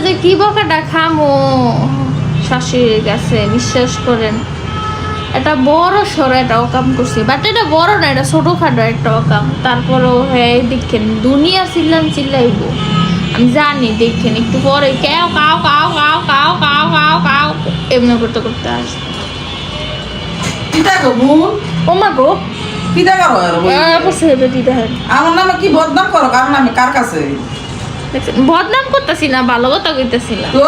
যে কি বকাটা খামো শাশুড়ির কাছে, বিশ্বাস করেন। এটা বড় সড়ো একটা অকাম করছি, বাট এটা বড় না, এটা ছোটোখাটো একটা অকাম। তারপরেও হ্যাঁ দেখেন দুনিয়া চিল্লাইব, আমি জানি। দেখেন একটু পরে কাও কাও কাও কাও কাও কাও কাও কাও এমনি করতে করতে আসবে। কিটা গো বোন? ও মা গো, কিটা করো আমার নামে কি বদনাম করো? কার নামে? কার কাছে? বদনাম করতেছি না, ভালো কথা কইতেছিলাম। তো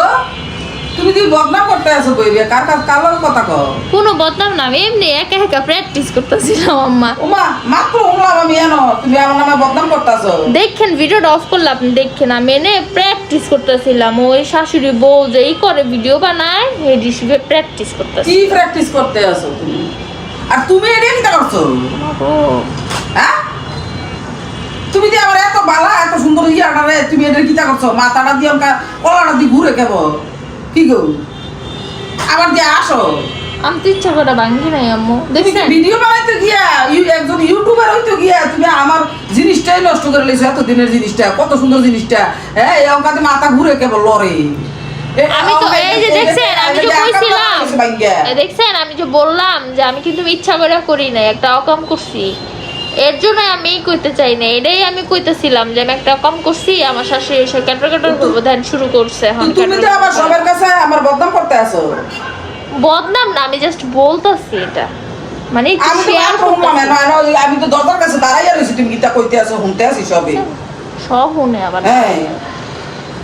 তুমি কি বদনাম করতে আছো কইবে? কার লগে কথা কও? কোনো বদনাম না, আমি এমনি একা একা প্র্যাকটিস করতেছিলাম আম্মা। ওমা মাত্র উনলাম আমি এনো, তুমি আমার নামে বদনাম করতেছো। দেখেন ভিডিওটা অফ করলে আপনি দেখেন, আমি এনে প্র্যাকটিস করতেছিলাম। ওই শাশুড়ি বউ যেই করে ভিডিও বানায় এই হিসেবে প্র্যাকটিস করতেছি। কি প্র্যাকটিস করতে আছো তুমি? আর তুমি এটা কি করছো? হ্যাঁ, তুমি যে আমার এত বালা এত সুন্দর ইয়াটা রে, তুমি এটা কি করছো? মাথাটা দিয়ে কলাটা দিয়ে ঘুরে কেব কি গো? আবার দিয়ে আসো। আমি তো ইচ্ছা করে ভাঙ্গি নাই আম্মু। তুমি দেখছেন ভিডিও বানাইতে গিয়া একজন ইউটিউবার হইতে গিয়া তুমি আমার জিনিসটাই নষ্ট করে লেছো, এত দিনের জিনিসটা, কত সুন্দর জিনিসটা। হ্যাঁ, এই অঙ্কাতে মাথা ঘুরে কেবল লড়ে। আমি তো এই যে দেখছেন, আমি যে কইছিলাম, দেখছেন আমি যে বললাম যে আমি কিন্তু ইচ্ছা করে করি নাই, একটা অকাম করছি। এর জন্য আমি কইতে চাই না, এটাই আমি কইতেছিলাম যে আমি একটা অকাম করছি। আমার শাশুড়ি এসে ক্যাটার করবো ধ্যান শুরু করছে। এখন তুমি তো আবার সবার কাছে আমার বদনাম করতে আসো। বদনাম না, আমি জাস্ট বলতাছি এটা, মানে আমি তো দরজার কাছে দাঁড়াইয়া রয়েছি, তুমি গীতা কইতে আসো, শুনতে আসি সবে সব শুনে আবার। হ্যাঁ,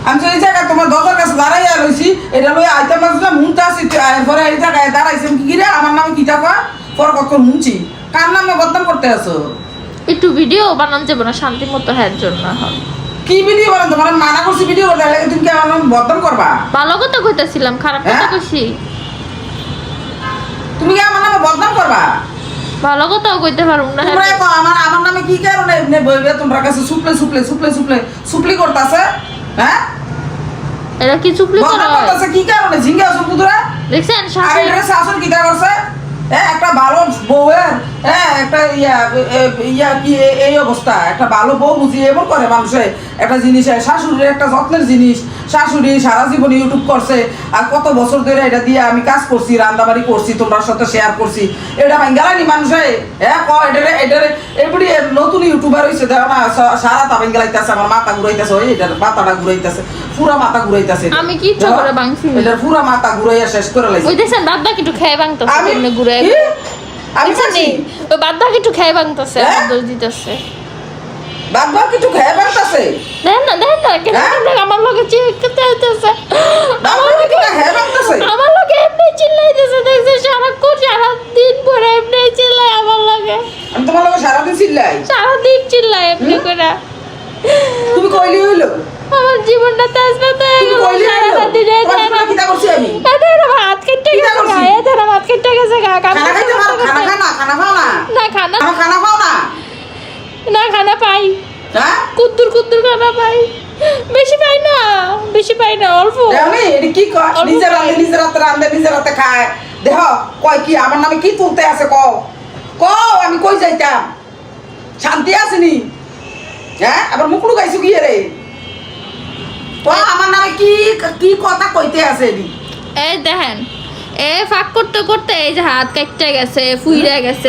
আমি তো এই জায়গায় তোমার দরজার কাছে দাঁড়াইয়া রয়েছি, এটা লই আইতে মাঝলাম শুনতে আসি। এরপরে এই জায়গায় দাঁড়াইছি কি রে, আমার নামে কিতা কয় পর কত শুনছি, কার নামে বদনাম করতে আসো? একটু ভিডিও বানান যাবে না শান্তি মতো, হ্যাঁ জন্য কি ভিডিও বানান? তোমার মানা করছি ভিডিও করতে, তুমি কি আমার নামে বদনাম করবা? ভালো কথা কইতাছিলাম, খারাপ কথা কইছি? তুমি কি আমার নামে বদনাম করবা? ভালো কথাও কইতে পারুম না। তোমরা আমার নামে কি কারণে এমনি বইবে তোমরা কাছে সুপলি করতাছে? হ্যাঁ, এরা কি চুপলি করে করতাছে কি কারণে? ঝিঙ্গা সুপুদরা দেখছেন আর শাশুড়ি এটা শাসন কিটা করছে? একটা ভালো বউয়ের একটা ইয়া কি এই অবস্থা, একটা ভালো বউ বুঝি এমন করে মানুষে একটা জিনিস। শাশুড়ির একটা যত্নের জিনিস, শাশুড়ি সারা জীবন ইউটিউব করছে, আর কত বছর ধরে এটা দিয়ে আমি কাজ করছি, রান্দাবাড়ি করছি, তোমার সাথে শেয়ার করছি। এটা ভাঙ্গালানি মানুষে এটারে এবারে নতুন ইউটিউবার হয়েছে, দেখো না সারা তা ভাঙ্গালাইতেছে, আমার মাথা ঘুরাইতেছে, ওই এটার মাথাটা ঘুরাইতেছে, পুরা মাথা ঘুরাইতেছে। আমি কি ইচ্ছা করে ভাঙছি? এটার পুরা মাথা ঘুরাইয়া শেষ করে লাইছে। ওই দেখছেন বাদ বাকি একটু খেয়ে ভাঙতেছে, এমনি ঘুরে আমি জানি ওই বাদ বাকি একটু খেয়ে ভাঙতেছে, দোষ দিতেছে। বাদ বাকি একটু খেয়ে ভাঙতেছে, দেন না কেন আমার লগে চিল্লাইতেছে, আমার লগে এমনি চিল্লাইতেছে। দেখছে সারাদিন পরে এমনি চিল্লাই আমার লগে। আমি তোমার লগে সারাদিন চিল্লাই? সারাদিন চিল্লাই এমনি করে। তুমি কইলি হইলো আমার জীবনটা তেজপাত হয়ে গেল। সারাদিন কিটা করছি আমি? এটা ভাত কেটে গেছে, এটা ভাত কেটে গেছে। খানা খাইতে পারো? খানা খাও না? খানা পাও না? না খানা পাও না? না খানা পাই, হ্যাঁ কুদ্দুর খানা পাই। বেশি পাই না অল্প। আমি এটা কি কয়? নিজের হাতে রান্ধে নিজের হাতে খায়। দেখ কয় কি আমার নামে কি তুলতে আছে? কও আমি কই যাইতাম? শান্তি আসেনি? হ্যাঁ, আবার মুখ লুকাইছো কি রে? আমার নামে কি কথা কইতে আছে? এই দেখেন, ফাঁক করতে করতে এই যে হাত কাটতে গেছে, ফুইরা গেছে।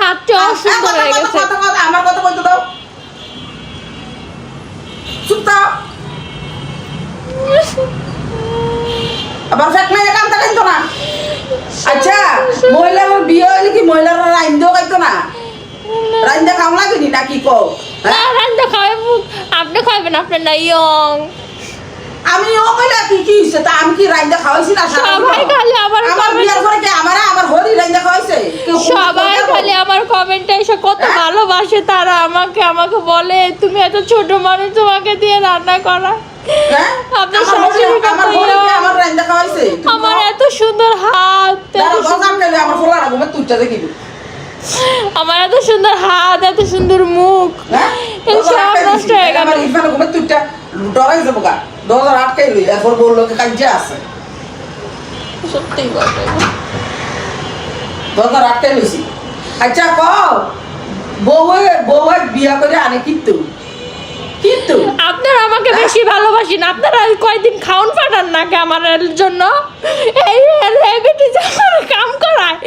হাতটা অসুন্দর হয়ে গেছে। আমার কথা কইতে দাও, চুপ থাক। আবার ফেক নাই কাম থাকাইতো না। আচ্ছা, মহিলার বিয়ে হইলে কি মহিলার রাইন্দেও খাইতো না? রাইন্দা খাও লাগেনি নাকি কো? না রান্দা খাওয়াই, আপনি খাইবেন, আপনার না ইয়ং। আমি ও কইলা কি হইছে? তা আমি কি রাইন্দা খাওয়াইছি না? সবাই খালি আমার বিয়ার পরে কি আমার হরি রাইন্দা খাওয়াইছে? সবাই খালি আমার কমেন্টে এসে কত ভালোবাসে তারা আমাকে বলে তুমি এত ছোট মানুষ, তোমাকে দিয়ে রান্না করা। আপনার শাশুড়ি আমার রাইন্দা খাওয়াইছে? আমার এত সুন্দর হাত, আমার ফোলাটা ঘুমে তুইটা দেখিবি। আমার এত সুন্দর হাত, এত সুন্দর মুখ, সব নষ্ট হয়ে গেল। আমার ইরফান ঘুমে তুইটা ডরাই যাবো গা। 2008 কাই লই, এরপর বললো কি কাজে আছে। সত্যি কথা 2008 কাই লইছি। আচ্ছা কও বউয়ের বিয়া করে আনে কিন্তু কিন্তু আপনারা আমাকে বেশি ভালোবাসেন, আপনারা কয়দিন খাউন ফাটান নাকি আমার জন্য? এই রেবিটি যখন কাম করায়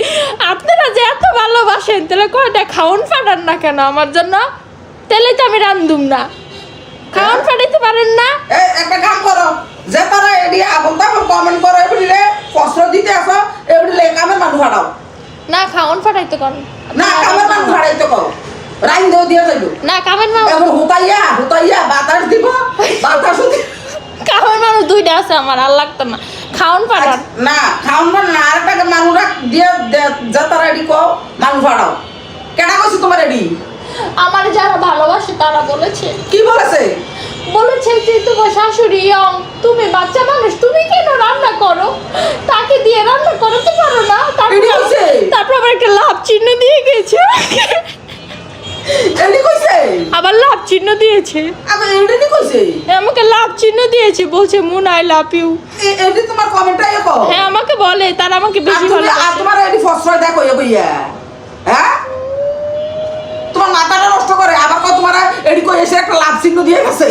আপনারা যে এত ভালোবাসেন, তাহলে কয়টা খাউন ফাটান না কেন আমার জন্য? তাহলে তো আমি রান্ধুম না, খাউন ফাটাইতে পারেন না? একটা কাম করো, যে তারা এডি আবল তাবল কমেন্ট করো, এগুলিলে প্রশ্ন দিতে আসো, এগুলিলে কামের মানুষ হারাও না, খাউন ফাটাইতে কর না, কামের মানুষ হারাইতে করো, রাইন দেও দিয়ে যাইব না, কামের মানুষ এখন হুতাইয়া বাতাস দিব, বাতাস কামের মানুষ দুইটা আছে আমার, আর লাগতো না। খাউন ফাটান না, খাওন না, আরেকটা মানুষ দিয়ে যে তারা এডি কো মানুষ হারাও। কেনা কইছি তোমার এডি? আমার যারা ভালোবাসে তারা বলেছে, কি বলেছে? বলেছে যে তোমার শাশুড়ি ইয়ং, তুমি বাচ্চা মানুষ, তুমি কেন রান্না করো, তাকে দিয়ে রান্না করতে পারো না? এডি কইছে? তারপর আবার একটা লাভ চিহ্ন দিয়ে গেছে, এডি কইছে? আবার লাভ চিহ্ন দিয়েছে, আবার এডি কইছে? আমাকে লাভ চিহ্ন দিয়েছে, বলছে মুন আই লাভ ইউ। এডি তোমার কমেন্টটা কো? হ্যাঁ আমাকে বলে, তারা আমাকে বেশি আর ভালোবাসে। তোমার এডি ফসফরাস দেখো ইয়া, হ্যাঁ তোমার মাথাটা নষ্ট করে, আবার কো তোমার এডি কই এসে একটা লাভ চিহ্ন দিয়ে গেছে।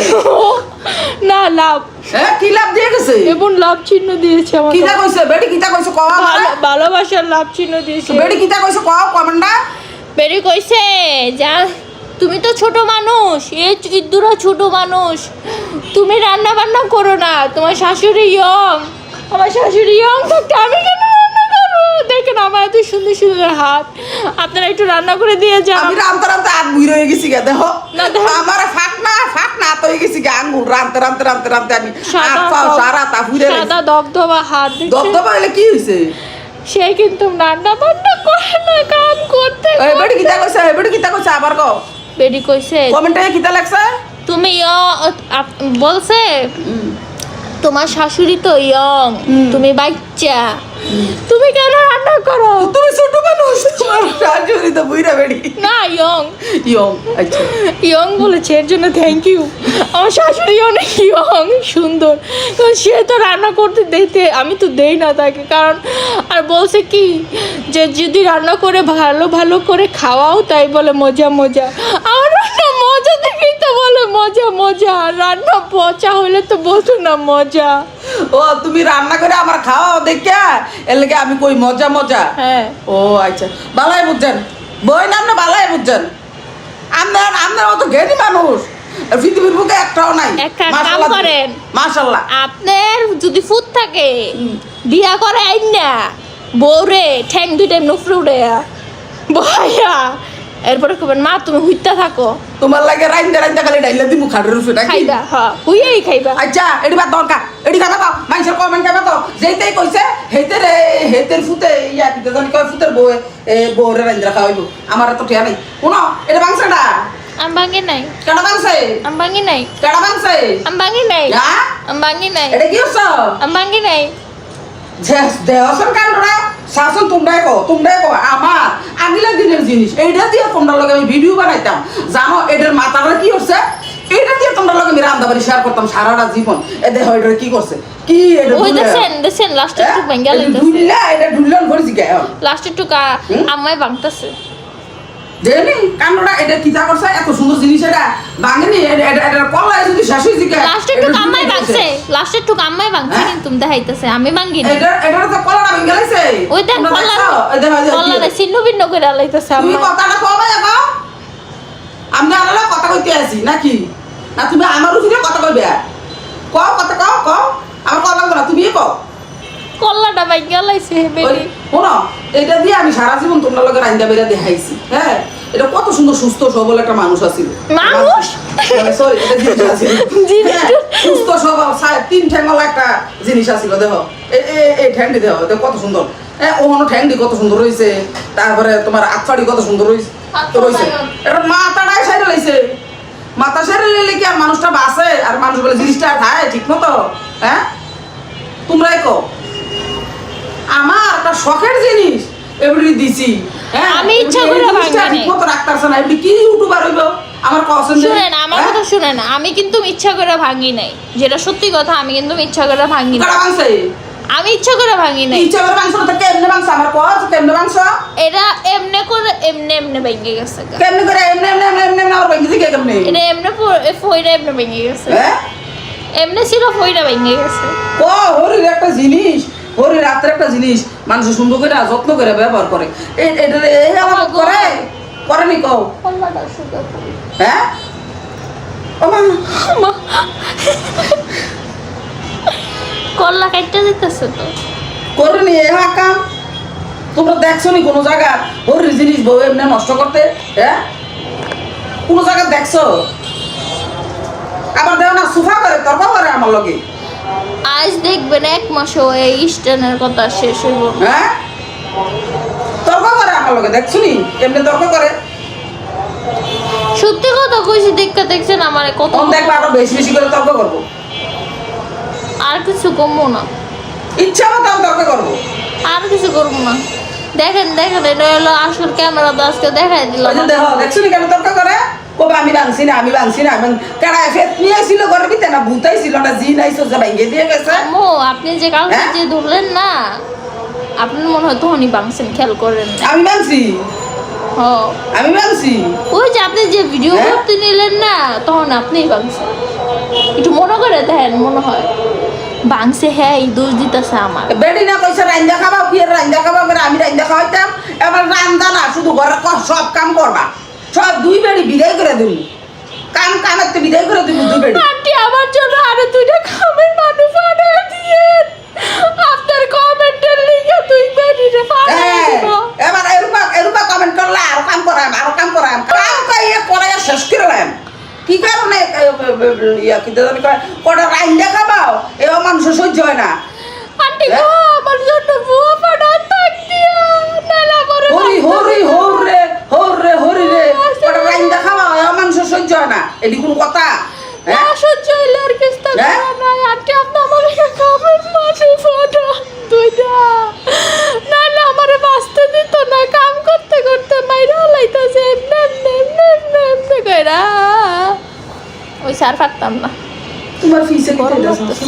না লাভ, হ্যাঁ কি লাভ দিয়ে গেছে? এবং লাভ চিহ্ন দিয়েছে আমাকে, কিটা কইছে? বেডি কিটা কইছে কও আমারে? ভালোবাসার লাভ চিহ্ন দিয়েছে। বেডি কিটা কইছে কও কমেন্টটা? বেরি কইছে যা, তুমি তো ছোট মানুষ, এই ইদ্দুরা ছোট মানুষ, তুমি রান্না বান্না করো না, তোমার শাশুড়ি ইয়ং, আমার শাশুড়ি ইয়ং থাকতে আমি কেন রান্না করবো? দেখেন আমার এত সুন্দর সুন্দর হাত, আপনারা একটু রান্না করে দিয়ে যান। আমি রামতে রামতে হাত বুড়ি হয়ে গেছি গা, দেখো না, দেখো। আমার ফাট না তো হয়ে গেছি গা, আঙ্গুল রামতে আমি হাত পাও সাদা সারা তা ফুরে সাদা দবদবা হাত দেখছেন? দবদবা হইলে কি হইছে? সে কিন্তু রান্না বান্না করে না, কাম করতে এই বেডি কিটা কইছে? এই বেডি কিটা কইছে আবার কও? বেরি কইছে কমেন্টে কিটা লাগছে? তুমি বলছে তোমার শাশুড়ি তো ইয়ং, তুমি বাচ্চা, তুমি কেন রান্না করো? তুমি ছোট মানুষ, তোমার শাশুড়ি তো বুইরা বেডি না ইয়ং, ইয়ং, আচ্ছা ইয়ং বলেছে, এর জন্য থ্যাংক ইউ। আমার শাশুড়ি অনেক ইয়ং সুন্দর, কারণ সে তো রান্না করতে দিতে, আমি তো দেই না তাকে, কারণ আর বলছে কি যে যদি রান্না করে ভালো ভালো করে খাওয়াও, তাই বলে মজা মজা। আমার রান্না মজা দেখেই তো বলে মজা মজা, রান্না পচা হলে তো বলতো না মজা। ও তুমি রান্না করে আমার খাওয়াও দেখা, এর লাগে আমি কই মজা মজা। হ্যাঁ ও আচ্ছা, বালাই বুঝছেন বই নাম না, বালাই বুঝছেন। আপনার অত জ্ঞানী মানুষ পৃথিবীর বুকে একটাও নাই। একটা কাম মাশাআল্লাহ করেন, মাশাআল্লাহ। আপনার যদি ফুট থাকে বিয়া করে আইন না, বউরে ঠ্যাং দুইটা নুফরে উড়ে বয়া, এরপরে কবেন মা তুমি হুইতা থাকো, তোমার লাগে রাইন্দা খালি ডাইলা দিমু খাড়ের উপরে নাকি? খাইবা, হ্যাঁ হুইয়াই খাইবা। আচ্ছা এডি বাদ দরকার, এডি খাবে তো মানুষের কমেন্ট খাবে তো, যেইতেই কইছে হেতের ফুতে ইয়া দিতে জানি কয় ফুতের বউরে রাইন্দা খাওয়াইবো, আমার তো ঠিয়া নাই। শুনো এটা বাংসাটা আমি ভাঙি নাই, কেডা বাংছে? আমি ভাঙি নাই, কেডা বাংছে? আমি ভাঙি নাই, হ্যাঁ আমি ভাঙি নাই, এটা কি হচ্ছে? আমি ভাঙি নাই। দেহসন কাণ্ডরা শাসন তোমরাই কো আমার আগিলা দিনের জিনিস, এইটা দিয়ে তোমরা লগে আমি ভিডিও বানাইতাম, জানো এটার মাথাটা কি হচ্ছে, এইটা দিয়ে তোমরা লগে আমি রান্না বাড়ি শেয়ার করতাম সারাটা জীবন। এ দেখো এটা কি করছে, কি এটা ওই দেখছেন লাস্টের টুক ভাঙা লাইতাছে, ঢুললা এটা ঢুললান ভরিছি গে লাস্টের টুক আমায় ভাঙতাছে। দেনি কাণ্ডরা এটা কিতা করছে, এত সুন্দর জিনিস এটা ভাঙেনি, এটা কল্লায় যদি শেষ হয়ে যায় লাস্টের টুক আমায় ভাঙছে, লাস্টের টুক আমায় ভাঙছে, কিন্তু দেখাইতাছে আমি ভাঙি না। এটা তো কল্লাটা ভেঙে গেছে। ওই দেখ কল্লা ছিন্ন ভিন্ন করে আলাইতাছে তুমি আমায়। কথাটা কবে যাবো? আমি আলাদা কথা কইতে আছি নাকি? না তুমি আমার উপরে কথা কইবে? কও কথা কও আমার কল লাগবে না, তুমি কও। কল্লাটা ভাঙা লাইছে বেরি। শোনো এটা দিয়ে আমি সারা জীবন তোমরা লগে রান্দা বেরা দেখাইছি, হ্যাঁ এটা কত সুন্দর সুস্থ সবল একটা মানুষ আছিল। মানুষ সরি এটা জিনিস আছিল, জিনিস। হ্যাঁ, সুস্থ সবল তিন ঠ্যাঙ্গলা একটা জিনিস আছিল। দেখো এই ঠ্যাংটি দেখো কত সুন্দর, হ্যাঁ ওখানে ঠ্যাংটি কত সুন্দর রয়েছে, তারপরে তোমার আটফাড়ি কত সুন্দর রয়েছে এটা মাথাটাই সাইডে লাইছে, মাথা সাইডে লাইলে কি আর মানুষটা বাঁচে? আর মানুষ বলে জিনিসটা খায় ঠিক মতো? হ্যাঁ তোমরাই কও। আমার একটা শখের জিনিস এবারে দিছি, হ্যাঁ আমি ইচ্ছা করে ভাঙি নাই। ঠিক মতো রাখতাছে না, এবারে কি ইউটিউবার হইব আমার পছন্দ? শুনেন আমার কথা শুনেন, আমি কিন্তু ইচ্ছা করে ভাঙি নাই, যেটা সত্যি কথা, আমি কিন্তু ইচ্ছা করে ভাঙি নাই। কারা ভাঙছে? আমি ইচ্ছা করে ভাঙি নাই। ইচ্ছা করে মাংস তো কেমনে মাংস আমার কস কেমনে মাংস এটা এমনে করে এমনে ভেঙে গেছে গা। কেমনে করে এমনে আমার ভাঙ্গি দিকে কেমনে এটা এমনে ফইরা এমনে ভেঙে গেছে। হ্যাঁ এমনে ছিল ফইরা ভেঙে গেছে। ও হরির একটা জিনিস, হরির রাতের একটা জিনিস মানুষ সুন্দর করে যত্ন করে ব্যবহার করে। এটা এই আলাপ করে নি কও কল্লাটা সুন্দর করে। হ্যাঁ ও মা কল্লা কাটতে দিতেছে তো করে নি এই কাম তোমরা দেখছো নি কোনো জায়গা হরির জিনিস বউ এমনি নষ্ট করতে? হ্যাঁ কোনো জায়গা দেখছো? আবার দেও না সুফা করে তর্ক করে আমার লগে। আজ দেখবেন 1 মাসও এই স্ট্যান্ডের কথা শেষ হইব। হ্যাঁ তর্ক করে আমার লগে দেখছো নি এমনি তর্ক করে। সত্যি কথা কইছি দেখছেন আমারে কত। তখন দেখবা আরো বেশি করে তর্ক করবো। আর কিছু কমবো না, ইচ্ছা মতো আমি তর্ক করবো। আর কিছু করবো না। দেখেন এটা হলো আসল ক্যামেরা তো আজকে দেখাই দিলাম। দেখো দেখছো নি কেন তর্ক করে? কবে আমি ভাঙছি না কেডায় ফেট নিয়ে ছিল ঘরের ভিতরে না ভূতাই ছিল না জি নাইছো যে ভাঙিয়ে দিয়ে গেছে। আম্মু আপনি যে কালকে যে ধরলেন না, আপনার মনে হয় তখনই ভাঙছেন, খেয়াল করেন না। আমি ভাঙছি আমি ভাঙছি ওই যে আপনি যে ভিডিও করতে নিলেন না তখন আপনিই ভাঙছেন। একটু মনে করে দেখেন, মনে হয় ভাঙছে। হ্যাঁ এই দোষ দিতেছে আমার। বেডি না কইছে রান্দা খাবা কি রান্দা খাবা করে আমি রান্দা খাওয়াইতাম। এবার রান্দা না শুধু ঘরে সব কাম করবা, সব দুই বেড়ি বিদায় করে দিব। কামের তো বিদায় করে দিব দুই বেড়ি। আন্টি আমার জন্য আরো 2টা কামের মানুষ অর্ডার দিয়েন। আপনার কমেন্টের লিখে 2 বেড়িরে পাঠিয়ে দিব। এবার এরূপা কমেন্ট করলে আরো কাম করাম কাম করে শেষ করলাম। কি কারণে কি জানি কটা রান্দা খাবাও এ মানুষ সহ্য হয় না। আন্টি গো আমার জন্য বুয়া পাঠান থাক দিয়া নালা পরে হরি রে কটা রান্দা খাবাও এ মানুষ সহ্য হয় না। এটি কোন কথা? না সহ্য হইলে আর কিস্তা করা নাই। আন্টি আপনি আমার কামের মানুষ পাঠান 2টা, নাহলে আমার বাঁচতে দিত না। কাম করতে মাইরা লাইতাছে এমনে কইরা। ওই সার পারতাম না। তোমার ফিসে গরম লাগতেছে।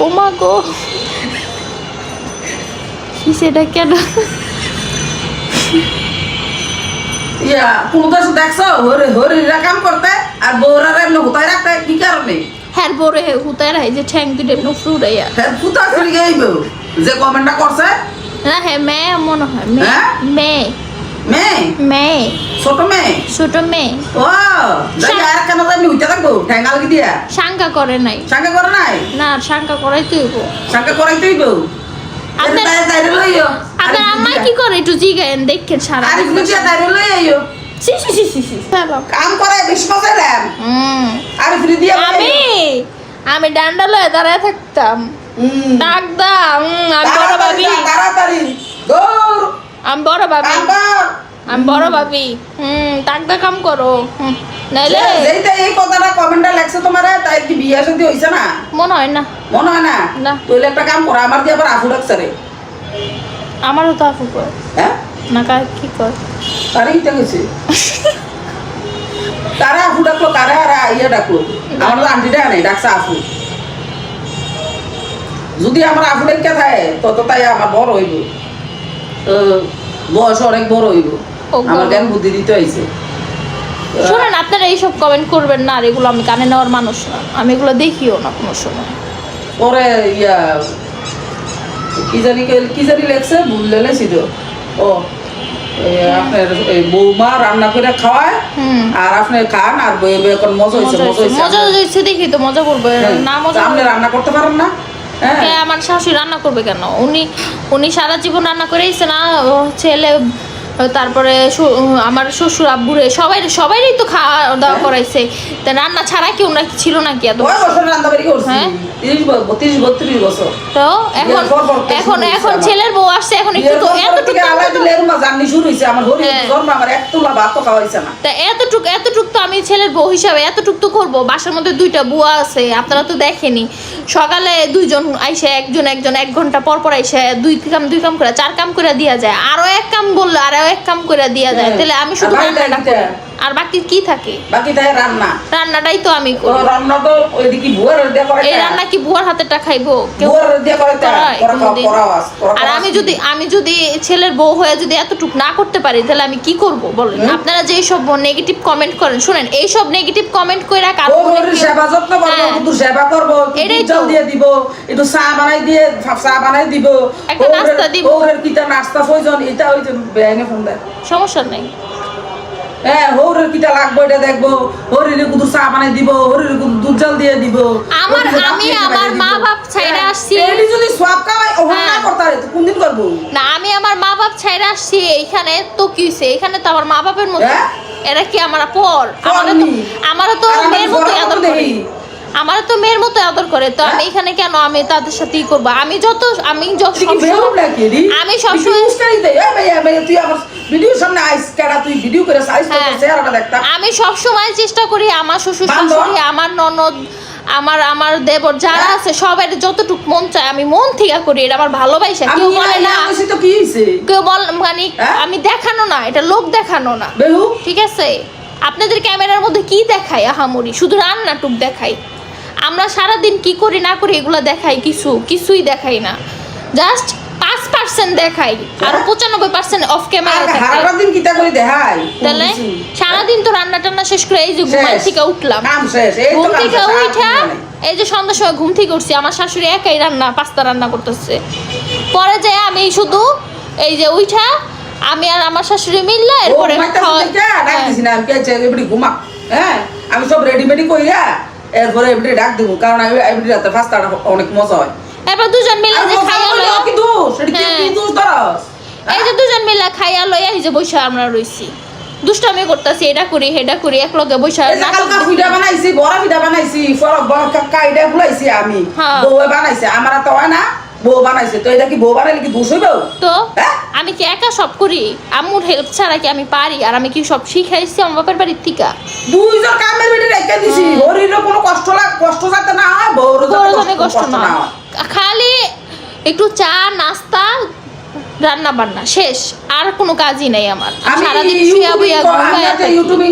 ও মা গো সেটা কেন? কোন দেশ দেখছো হরিরা কাম করতে আর বউরা এমনি হুতায় রাখতে? কি কারণে? হ্যাঁ বড় হুতায় রাই যে ঠ্যাং দুটো এমনি ফুরাইয়া। হ্যাঁ ফুতা ফিরে গেইব যে কমেন্টটা করছে না হ্যাঁ মেয়ে মনে হয় মেয়ে মেয়ে ছোট মেয়ে ও যাই আর কেন আমি উইটা থাকবো ঠ্যাঙ্গাল কি দিয়া শাঙ্কা করে নাই না শাঙ্কা করাইতেই হইব। শাঙ্কা করাইতেই হইব। আপনার আম্মা কি করে একটু জিগায়েন দেখেন সারা। আর একটু দিয়া তাইরে লই আইও। সি কাম করে বিশ্বস এলাম। আর ফ্রি দিয়া আমি ডান্ডা লয়ে দাঁড়ায় থাকতাম। ডাকদাম আমি বড় ভাবি তাড়াতাড়ি দৌড় আমি বড় ভাবি ডাকদা কাম করো নাইলে এই কথাটা কমেন্টে লেখছে তোমারে তাই কি বিয়ে শাদী হইছে না? মনে হয় না না তুই একটা কাম কর আমার দিয়ে আবার আফু ডাকছে রে। আমারও তো আফু কয়। হ্যাঁ না কার কি কয় তারে কি গেছে তারা আফু ডাকলো কারে আর ইয়া ডাকলো আমার তো আন্টিটা নাই ডাকছে আফু। যদি আমার আফু ডাক্কা থাকে তত তাই আমার বড় হইব, বয়স অনেক বড় হইব, আমার জ্ঞান বুদ্ধি দিতে হইছে। শুনেন আপনারা এইসব কমেন্ট করবেন না, আর এগুলো আমি কানে নেওয়ার মানুষ না, আমি এগুলো দেখিও না কোনো সময়। পরে ইয়া কি জানি লেখছে ভুললে লেছি তো। ও আপনার বৌমা রান্না করে খাওয়ায় আর আপনি খান আর এখন মজা হয়েছে দেখি তো মজা করবে না। মজা আপনি রান্না করতে পারেন না? হ্যাঁ আমার শাশুড়ি রান্না করবে কেন? উনি সারা জীবন রান্না করে এসেছে না, ছেলে তারপরে আমার শ্বশুর আব্বুরে সবাইরই তো খাওয়া দাওয়া করাইছে। তা রান্না ছাড়া কি ওনার ছিল নাকি? এত বছর রান্না বাড়ি করছে 30-32 বছর। তো এখন ছেলের বউ আসছে, এখন একটু তো এতটুকু জার্নি শুরু হইছে আমার হরি জন্ম আমার এক তুলা ভাত তো খাওয়াইছে না। তা এতটুক তো আমি ছেলের বউ হিসাবে এতটুক তো করবো। বাসার মধ্যে 2টা বুয়া আছে, আপনারা তো দেখেনি। সকালে 2জন আইসে, একজন 1 ঘন্টা পর আইসে 2 কাম করে 4 কাম করে দিয়া যায়। আরো 1 কাম বললে আরো 1 কাম করে দিয়া যায়। তাহলে আমি শুধু রান্নাটা আর বাকি কি থাকে? বাকি তাই রান্না, রান্নাটাই তো আমি ও করি। রান্না তো ওইদিকে বুয়ার দিয়ে করে, এই রান্না কি বুয়ার হাতেরটা খাইবো কেউ? বুয়ার দিয়ে করে করায় কোনোদিন? আর আমি যদি যদি ছেলের বউ হয়ে যদি এতটুকু না করতে পারি তাহলে আমি কি করব বলেন? আপনারা যে সব নেগেটিভ কমেন্ট করেন, শুনেন এই সব নেগেটিভ কমেন্ট কইরা কারো মনে কি সেবা যত্ন করবো, হ্যাঁ। কিন্তু সেবা করবো, এটাই জল তো। দিয়ে দিব, একটু চা বানাই দিয়ে চা বানাই দিব, একটা নাস্তা দিব। ওরের কিটা নাস্তা প্রয়োজন, এটা ওই যে বেআইনে ফোন দেয়, সমস্যা নাই। হ্যাঁ হৌরের কিটা লাগবে এটা দেখবো, হরিরে কুদু চা বানাই দিব, হরিরে কুদু দুধ জল দিয়ে দিব। আমি আমার মা বাপ ছাইরা আসছি। এলি যদি সব কামাই ওখানে না হ্যাঁ। করতে হয় তো কোনদিন করবো? না আমি আমার মা বাপ ছাইরা আসছি এইখানে, তো কি হইছে? এখানে তো আমার মা বাপের মতো। হ্যাঁ? এরা কি আমার আমারও তো আর আমি মেয়ের মতো বড় আদর মতো করে। দেখি। আমারও তো মেয়ের মতো আদর করে, তো আমি হ্যাঁ? এখানে কেন আমি তাদের সাথেই করবো? আমি তুই কি বেহুম নাকি রে? আমি তুই সবসময় উস্কানি দে, এই ভাইয়া, তুই আমার ভিডিওর সামনে আইস কেডা, তুই ভিডিও করে সাইজ তো হ্যাঁ। চেহারাটা দেখতাম। আমি সব সময় চেষ্টা করি আমার শ্বশুর বান্ধব? শাশুড়ি, আমার ননদ, আমার দেবর যারা হ্যাঁ? আছে সবার যতটুকু মন চায় আমি মন থেকে করি। এটা আমার ভালোবাসা। আমি কেউ বলে না, বলছি তো কি হইছে? কেউ বল মানে হ্যাঁ? আমি দেখানো না, এটা লোক দেখানো না, বেহু ঠিক আছে? আপনাদের ক্যামেরার মধ্যে কি দেখাই? আহামরি শুধু রান্নাটুক দেখাই। আমরা সারাদিন কি করি না করি এগুলো দেখাই? কিছুই দেখাই না, জাস্ট 5% দেখাই, আর 95% অফ ক্যামেরা থাকে। হারাটা দিন কিটা করে দেখাই তাহলে সারাদিন তো রান্না টান্না শেষ করে এই যে ঘুমাই শেষ। থেকে উঠলাম, কাম শেষ, এই তো ঘুম কাম থেকে শেষ, আর উঠা কিছু নাই। এই যে সন্ধ্যার সময় ঘুম থেকে উঠছি, আমার শাশুড়ি একাই পাস্তা রান্না করতেছে। পরে যে আমি শুধু এই যে উঠা আমি আর আমার শাশুড়ি মিললে ও এরপরে ঘুমাইতেছে খাওয়া- দেখা, ডাক হ্যাঁ। দিছি না, আমি কে এবারে ঘুমা, হ্যাঁ আমি সব রেডিমেডি কইরা এরপরে এবারে ডাক দিব, কারণ আমি এবারে রাতে পাস্তাটা অনেক মজা হয়। এরপর দুজন মিলে আর যে মজা খাইয়া হইলো লইয়া, কি দোষ? এটা কি হ্যাঁ। কি দোষ ধরস? এই যে দুজন মিলে খাইয়া লইয়া এই যে বৈশা আমরা রইছি, দুষ্টামি করতেছি, এটা করি হেডা করি, এক লগে বৈশা এই যে কালকা পিঠা বানাইছি, বড়া পিঠা বানাইছি, কাইডা গুলাইছি আমি, হ্যাঁ। বউয়ে বানাইছে, আমার তো হয় না, বউ বানাইছে, তো এটা কি বউ বানাইলে কি দোষ হইব? তো হ্যাঁ? আমি কি একা সব করি? আম্মুর হেল্প ছাড়া কি আমি পারি? আর আমি কি সব শিখাইছি আমার বাপের বাড়ির থেকে? দুইজন কামের বেটে রেখে দিছি, হরিরও কোনো কষ্ট যাতে না হয়, বউরও বড় যাতে জনে কষ্ট না হয়। হয়। খালি একটু চা নাস্তা রান্না বান্না শেষ, আর কোনো কাজই নাই আমার। আমি সারাদিন শুয়া বইয়া ঘুমাইয়া থাকি। ইউটিউবিং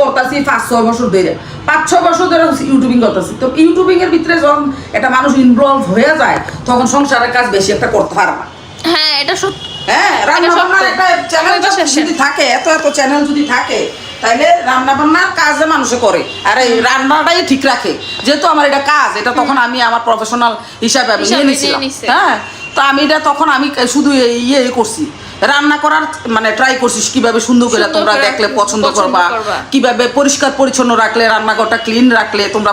করতেছি 5-6 বছর ধরে, 5-6 বছর ধরে ইউটিউবিং করতেছি। তো ইউটিউবিং এর ভিতরে যখন একটা মানুষ ইনভলভ হয়ে যায় তখন সংসারের কাজ বেশি একটা করতে পারে না। হ্যাঁ এটা সত্যি। হ্যাঁ, রান্না এটা বান্নার সত্য। একটা চ্যানেল আমার বিশ্বাস যদি থাকে, এত চ্যানেল যদি থাকে, তাইলে রান্না বান্নার কাজে মানুষে করে, আর এই রান্নাটাই ঠিক রাখে। যেহেতু আমার এটা কাজ, এটা তখন আমি আমার প্রফেশনাল হিসাবে আমি নিয়ে নিয়েছিলাম। নিছে। হ্যাঁ, তো আমি এটা তখন আমি শুধু ইয়ে করছি, রান্না করার মানে ট্রাই করছিস কিভাবে সুন্দর করে সুন্দর তোমরা করে দেখলে পছন্দ পছন্দ করবা, করবা। কিভাবে পরিষ্কার পরিচ্ছন্ন রাখলে, রান্নাঘরটা ক্লিন রাখলে তোমরা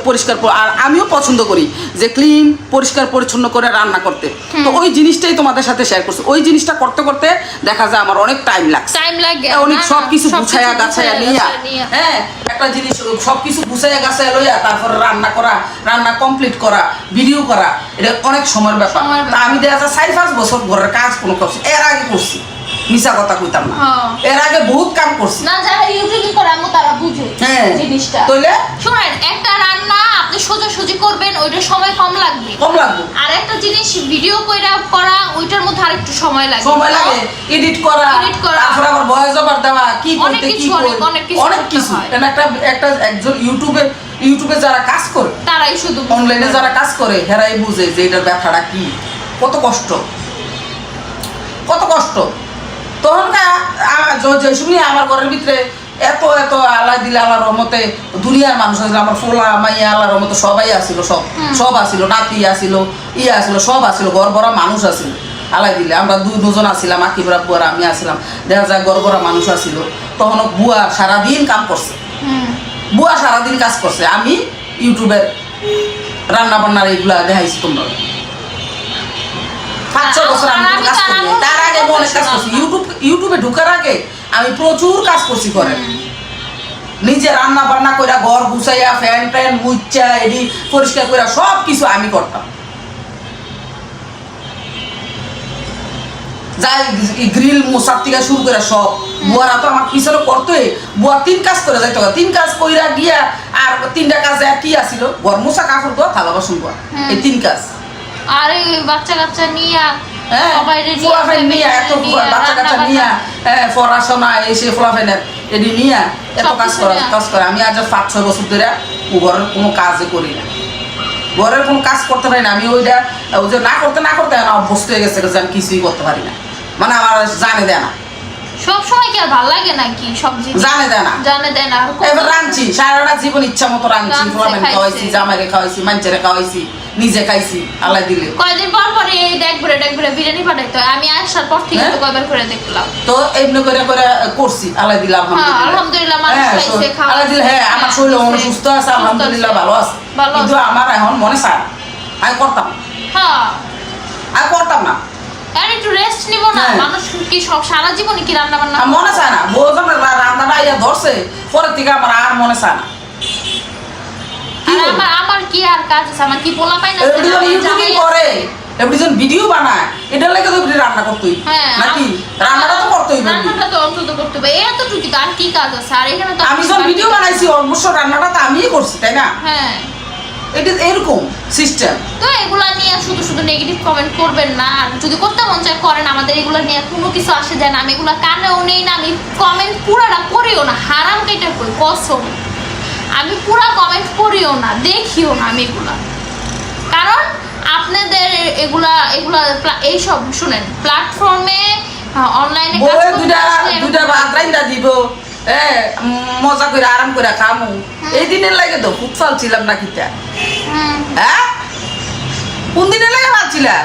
পরিষ্কার আর আমিও পছন্দ করি যে ক্লিন পরিষ্কার পরিচ্ছন্ন করে রান্না করতে। তো ওই জিনিসটাই তোমাদের সাথে শেয়ার করছি। ওই জিনিসটা করতে করতে দেখা যায় আমার অনেক টাইম লাগছে, টাইম লাগে অনেক না, না, সবকিছু সবকিছু গুছায়া গাছায়া নিয়া, নিয়া। হ্যাঁ একটা জিনিস সবকিছু গুছায়া গাছায়া লইয়া তারপর রান্না করা, রান্না কমপ্লিট করা, ভিডিও করা, এটা অনেক সময়ের ব্যাপার। সময়ের ব্যাপার। তা আমি দেখা যায় 4-5 বছর ঘরের কাজ কোনো করছি, এর আগে করছি, মিছা কথা কইতাম না, হ্যাঁ। এর আগে বহুত কাম করছি। না যারা ইউটিউবে করে আম্মু তারা বুঝে হ্যাঁ জিনিসটা। তাইলে শুনেন, একটা রান্না আপনি সোজাসুজি করবেন, ওইটার সময় কম লাগবে। কম লাগবে, আর একটা জিনিস ভিডিও করা ওইটার মধ্যে আরেকটু সময় লাগে। সময় লাগে, এডিট করা, Edit করা। তারপর আবার ভয়েস ওভার দেওয়া, কি অনেক করতে কি কিছু, করি, অনেক কিছু অনেক করতে কিছু। হয়। এটা একটা একজন ইউটিউবে যারা কাজ করে, তারাই শুধু অনলাইনে যারা কাজ করে, হেরাই বুঝে যে এটার ব্যথাটা কি, কত কষ্ট, কত কষ্ট। তখনকার যে সময় আমার ঘরের ভিতরে এত আল্লাহ দিলে, আল্লাহর রহমতে দুনিয়ার মানুষ আছে, আমার ফোলা মাইয়া আল্লাহর রহমতে সবাই আসিল, সব আসিল, নাতি আসিল, আসিল, সব আসিল, ঘর ভরা মানুষ আসিল আল্লাহ দিলে। আমরা দুজন আসিলাম, আকিবরা বুয়ারা আমি আসিলাম, দেখা যায় ঘর ভরা মানুষ আসিল। তখন বুয়া সারাদিন কাম করছে, বুয়া সারাদিন কাজ করছে, আমি ইউটিউবের রান্না বান্নার এইগুলা দেখাইছি তোমরা। 5-6 বছর আমি আর কাজ করি, তার আগে আমি অনেক কাজ করছি। ইউটিউবে ঢুকার আগে আমি প্রচুর কাজ করছি করে, নিজে রান্না বান্না কইরা, ঘর গুছাইয়া, ফ্যান মুচ্চা, এডি পরিষ্কার কইরা সব কিছু আমি করতাম। যাই গ্রিল মোসার থেকে শুরু করে সব, বুয়ারা তো আমার পিছনে করতোই, বুয়া 3 কাজ করে যাইতো, 3 কাজ কইরা গিয়া আর 3টা কাজে কি আসিল, ঘর মোছা, কাপড় ধোয়া, থালা বাসন ধোয়া, এই 3 কাজ। আরে ওই বাচ্চা কাচ্চা নিয়ে হ্যাঁ সবাইরে ফলাফেন নিয়ে এত বাচ্চা কাচ্চা নিয়ে পড়াশোনা এসে ফলাফেনের এটি নিয়ে এত কাজ করে আমি আজ 5-6 বছর ধরে ঘরের কোনো কাজই করি না, ঘরের কোনো কাজ করতে পারি না। আমি ওই যে না করতে আমার অভ্যস্ত হয়ে গেছে যে আমি কিছুই করতে পারি না, মানে আমার জানে দেয় না, সব সময় কি আর ভালো লাগে নাকি সব জিনিস জানে দেয় না। এবার রাঁধছি সারাটা জীবন ইচ্ছা মতো রাঁধছি, ফলাফেন খাওয়াইছি, জামাইকে খাওয়াইছি, মানুষেরে খাওয়াইছি, নিজে খাইছি, আল্লাহ দিলে। কয়দিন পর পরে দেখবরে বিরিয়ানি পাঠাইতে হয়, আমি আসার পর থেকে তো কয়বার করে দেখলাম, তো এমনি করে করছি, আল্লাহ দিলে আলহামদুলিল্লাহ মানুষ খাইছে খাওয়া আল্লাহ দিলে। হ্যাঁ আমার শরীর মনে সুস্থ আছে আলহামদুলিল্লাহ, ভালো আছে, কিন্তু আমার এখন মনে চায় আমি করতাম, আমি করতাম না, আর একটু রেস্ট নিব না। মানুষ কি সব সারা জীবনে কি রান্না বান্না মনে চায় না, বউ যখন রান্নাটা ইয়া ধরছে পরের থেকে আমার আর মনে চায় না। আর আমার কি আর কাজ আছে, আমার কি পোলা পাই না ইউটিউবিং করে এভরিজন ভিডিও বানায়, এটা লাগে তো রান্না করতেই নাকি, রান্নাটা তো করতেই হবে, রান্নাটা তো অন্তত করতে হবে, এতটুকু তো আর কি কাজ আছে। আর এখানে তো আমি যখন ভিডিও বানাইছি অবশ্য রান্নাটা তো আমিই করছি, তাই না? হ্যাঁ এটা এরকম সিস্টেম। তো এগুলা নিয়ে শুধু নেগেটিভ কমেন্ট করবেন না, আর যদি করতে মন চায় করেন, আমাদের এগুলা নিয়ে কোনো কিছু আসে যায় না। আমি এগুলা কানেও নেই না, আমি কমেন্ট পুরাটা করিও না, হারাম কেটে কই কসম, আমি পুরা কমেন্ট করিও না, দেখিও না আমি এগুলা। কারণ আপনাদের এগুলা এইসব শুনেন প্ল্যাটফর্মে অনলাইনে দুটা ভাত রাইন্দা দিব, মজা করে আরাম করে খামু, এই দিনের লাগে তো খুব চালছিলাম না কিটা, হ্যাঁ কোন দিনের লাগে ভাবছিলাম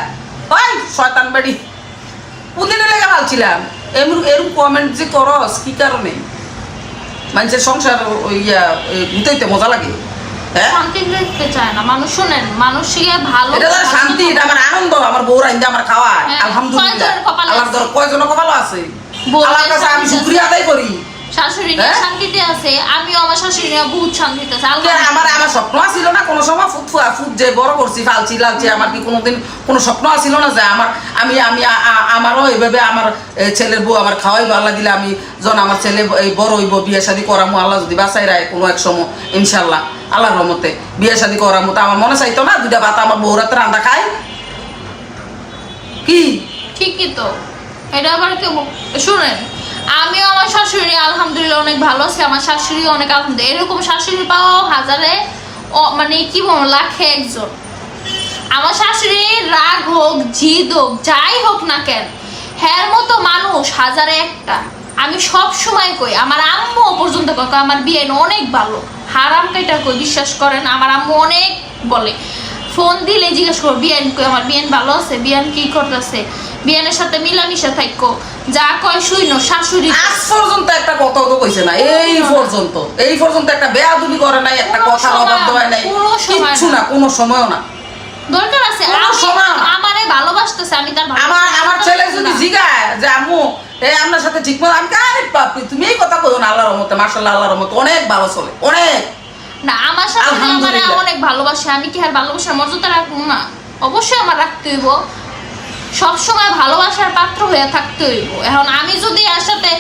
ওই শয়তান বাড়ি, কোন দিনের লাগে ভাবছিলাম এরকম কমেন্ট যে করস কি কারণে? মানুষের সংসার গুতাইতে মজা লাগে, শান্তি দেখতে চায় না মানুষ। শুনেন মানুষকে ভালো শান্তি, এটা আমার আনন্দ, আমার বউ রাইন্দা আমার খাওয়া, আলহামদুলিল্লাহ। আল্লাহর দর কয়জন কপালও আছে, আল্লাহর কাছে আমি শুকরিয়া আদায় করি। শাশুড়ি নিয়ে শান্তিতে আছে, আমিও আমার শাশুড়ি নিয়ে বহুত শান্তিতে আছে। আমার স্বপ্ন ছিল না কোনো সময় ফুট যে বড় করছি ফালছি লালছি, আমার কি কোনোদিন কোনো স্বপ্ন ছিল না যে আমারও এইভাবে আমার ছেলের বউ আমার খাওয়াই আল্লাহ দিলে, আমি যখন আমার ছেলে বড় হইব বিয়ে শাদী করামো, আল্লাহ যদি বাঁচাই রায় কোনো এক সময় ইনশাল্লাহ আল্লাহর রহমতে বিয়ে শাদী করামো, তা আমার মনে চাইতো না দুইটা ভাত আমার বউরাতে রান্না খায় কি ঠিকই তো। এটা আবার কেউ শুনেন, আমিও আমার শাশুড়ি আলহামদুলিল্লাহ অনেক ভালো আছে, আমার শাশুড়ি অনেক আলহামদুলিল্লাহ, এরকম শাশুড়ি পাওয়া হাজারে মানে কি বলবো লাখে একজন। আমার শাশুড়ি রাগ হোক জিদ হোক যাই হোক না কেন, হ্যার মতো মানুষ হাজারে একটা। আমি সব সময় কই, আমার আম্মু পর্যন্ত কই আমার বিয়ান অনেক ভালো, হারাম কাইটা কই বিশ্বাস করেন। আমার আম্মু অনেক বলে, ফোন দিলে জিজ্ঞেস করো বিয়ান কই, আমার বিয়ান ভালো আছে, বিয়ান কি করতেছে, বিয়ানের সাথে মিলামিশা থাকো, যা কয় শুইনো। শাশুড়ি আজ পর্যন্ত একটা কথাও তো কইছে না, এই পর্যন্ত একটা বেয়াদবি করে নাই, একটা কথা অবাধ্য হয় নাই, কিচ্ছু না, কোনো সময়ও না। দরকার আছে আমারে ভালোবাসতেছে, আমি তার আমার ছেলে যদি জিগায় যে আম্মু আপনার সাথে ঠিক মতো, আমি আরে বাপরে তুমি এই কথা কইও না, আল্লাহর রহমতে মাশাআল্লাহ আল্লাহর রহমতে অনেক ভালো চলে, অনেক না। আমার সাথে আমারে অনেক ভালোবাসে, আমি কি আর ভালোবাসার মর্যাদা রাখবো না? অবশ্যই আমার রাখতে হইব, সবসময় ভালোবাসার পাত্র হয়ে থাকতে হইব। এখন আমি যদি এর সাথে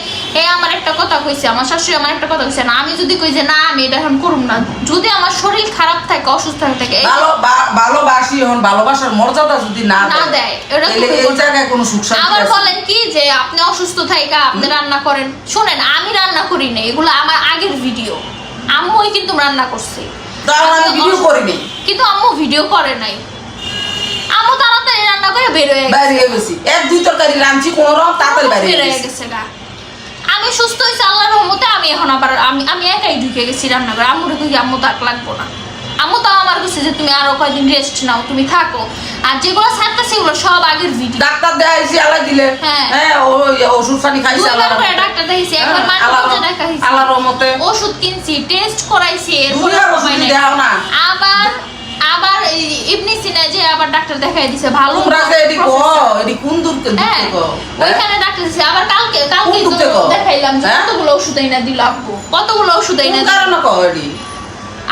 আমার একটা কথা কইছে, আমার শাশুড়ি আমার একটা কথা কইছে না, আমি যদি কই যে না আমি এটা এখন করুম না, যদি আমার শরীর খারাপ থাকে অসুস্থ থাকে, ভালোবাসি এখন ভালোবাসার মর্যাদা যদি না দেয় এই জায়গায় কোনো সুখ শান্তি আবার বলেন কি যে আপনি অসুস্থ থাকা আপনি রান্না করেন। শুনেন আমি রান্না করি না, এগুলো আমার আগের ভিডিও, আম্মুই কিন্তু রান্না করছে, আমি ভিডিও করিনি, কিন্তু আম্মু ভিডিও করে নাই। আম্মু তাড়াতাড়ি রান্না করে বের হয়ে গেছি, এক দুই তরকারি রাঁধছি কোনো রকম তাড়াতাড়ি বের হয়ে গেছে। আমি সুস্থ হয়েছি আল্লাহর রহমতে, আমি এখন আবার আমি একাই ঢুকে গেছি রান্না করে। আম্মুরে কই আম্মু তাক লাগবো না, আম্মু তাও আমার কাছে যে তুমি আরো কয়েকদিন রেস্ট নাও, তুমি থাকো। আর যেগুলো ছাড়তেছি ওগুলো সব আগের ভিডিও। ডাক্তার দেখাইছি আল্লাহ দিলে, হ্যাঁ ওষুধ পানি খাইছি আল্লাহর রহমতে, ডাক্তার দেখাইছি একবার মাঝে দেখাইছি আল্লাহর রহমতে, ওষুধ কিনছি, টেস্ট করাইছি, এরপরে দাও না আবার ইবনে সিনা যে আবার ডাক্তার দেখাই দিছে ভালো। তোমরা যে এডি কোন দূর ওইখানে ডাক্তার দিছে। আবার কালকে দেখাইলাম যে কতগুলো ওষুধ আইনা দিল আব্বু, কতগুলো ওষুধ আইনা দিল। কারণ কও এডি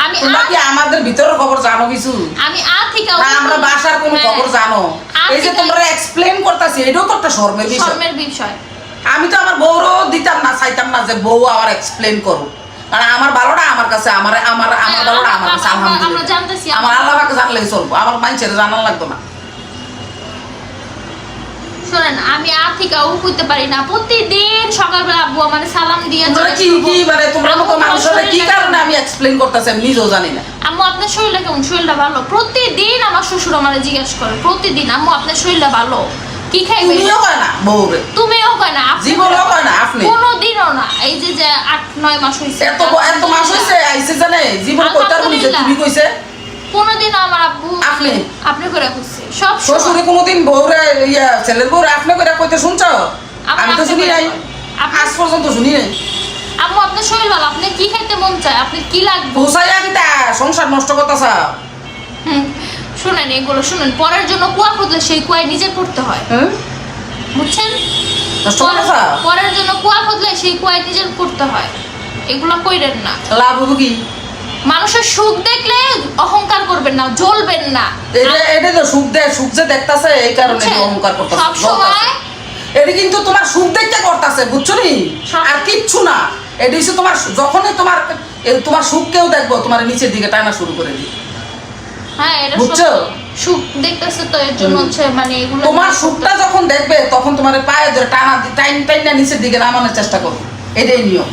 আমি কি আমাদের ভিতরের খবর জানো কিছু? আমি থেকে আমরা বাসার কোন খবর জানো? এই যে তোমরা এক্সপ্লেইন করতেছি, এটাও তো একটা শরমের বিষয়। আমি তো আমার বউরও দিতাম না, চাইতাম না যে বউ আবার এক্সপ্লেইন করো, কারণ আমার ভালোটা আমার কাছে, আমার ভালোটা আমার কাছে আলহামদুলিল্লাহ। আমার আল্লাহ পাকে জানলেই চলবো, আমার মানুষের জানার লাগতো না। শোনেন, আমি আর থেকে কইতে পারি না। প্রতিদিন সকালবেলা আব্বু আমার সালাম দিয়ে তোমরা কি কি মানে তোমরা মতো মানুষের কি কারণে আমি এক্সপ্লেইন করতেছি আমি নিজেও জানি না। আম্মু আপনার শরীরটা কেমন? শরীরটা ভালো? প্রতিদিন আমার শ্বশুর আমারে জিজ্ঞেস করে, প্রতিদিন আম্মু আপনার শরীরটা ভালো, কি খাইবে? তুমিও কয় না বউরে, তুমিও কয় না, জীবনও কয় না, আপনি কোনোদিনও না। এই যে 8-9 মাস হইছে, এত মাস হইছে আইছে জানে জীবন কইতার বলিছে তুমি কইছে কোনোদিন আমার আব্বু আপনি করে কইছে সব শ্বশুরে কোনোদিন বউরে ইয়া ছেলের বউরে আপনি করে কইতে শুনছো? আমি তো শুনি নাই, আজ পর্যন্ত শুনি নাই। আম্মু আপনার শরীর ভালো, আপনি কি খাইতে মন চায়, আপনি কি লাগবে? বুঝাইয়া দিতা সংসার নষ্ট করতেছ। শুনেন, এগুলো শুনেন, পরের জন্য কুয়া খুঁজলে সেই কুয়ায় নিজে পড়তে হয়, বুঝছেন? পরের জন্য কুয়া খুঁজলে সেই কুয়ায় নিজের পড়তে হয়, এগুলো কইরেন না। লাভ হবো কি? মানুষের সুখ দেখলে অহংকার করবেন না, জ্বলবেন না। এটা তো সুখ যে দেখতাছে এই কারণে অহংকার করতেছে সব সময়। এটা কিন্তু তোমার সুখ দেখতে করতেছে, বুঝছো নি? আর কিচ্ছু না। এটা হচ্ছে তোমার যখনই তোমার সুখ কেউ দেখবো তোমার নিচের দিকে টানা শুরু করে দিই। হ্যাঁ, এটা বুঝছো? সুখ দেখতেছে তো এর জন্য হচ্ছে মানে এগুলো। তোমার সুখটা যখন দেখবে তখন তোমার পায়ে ধরে টাইনা নিচের দিকে নামানোর চেষ্টা করবে, এটাই নিয়ম।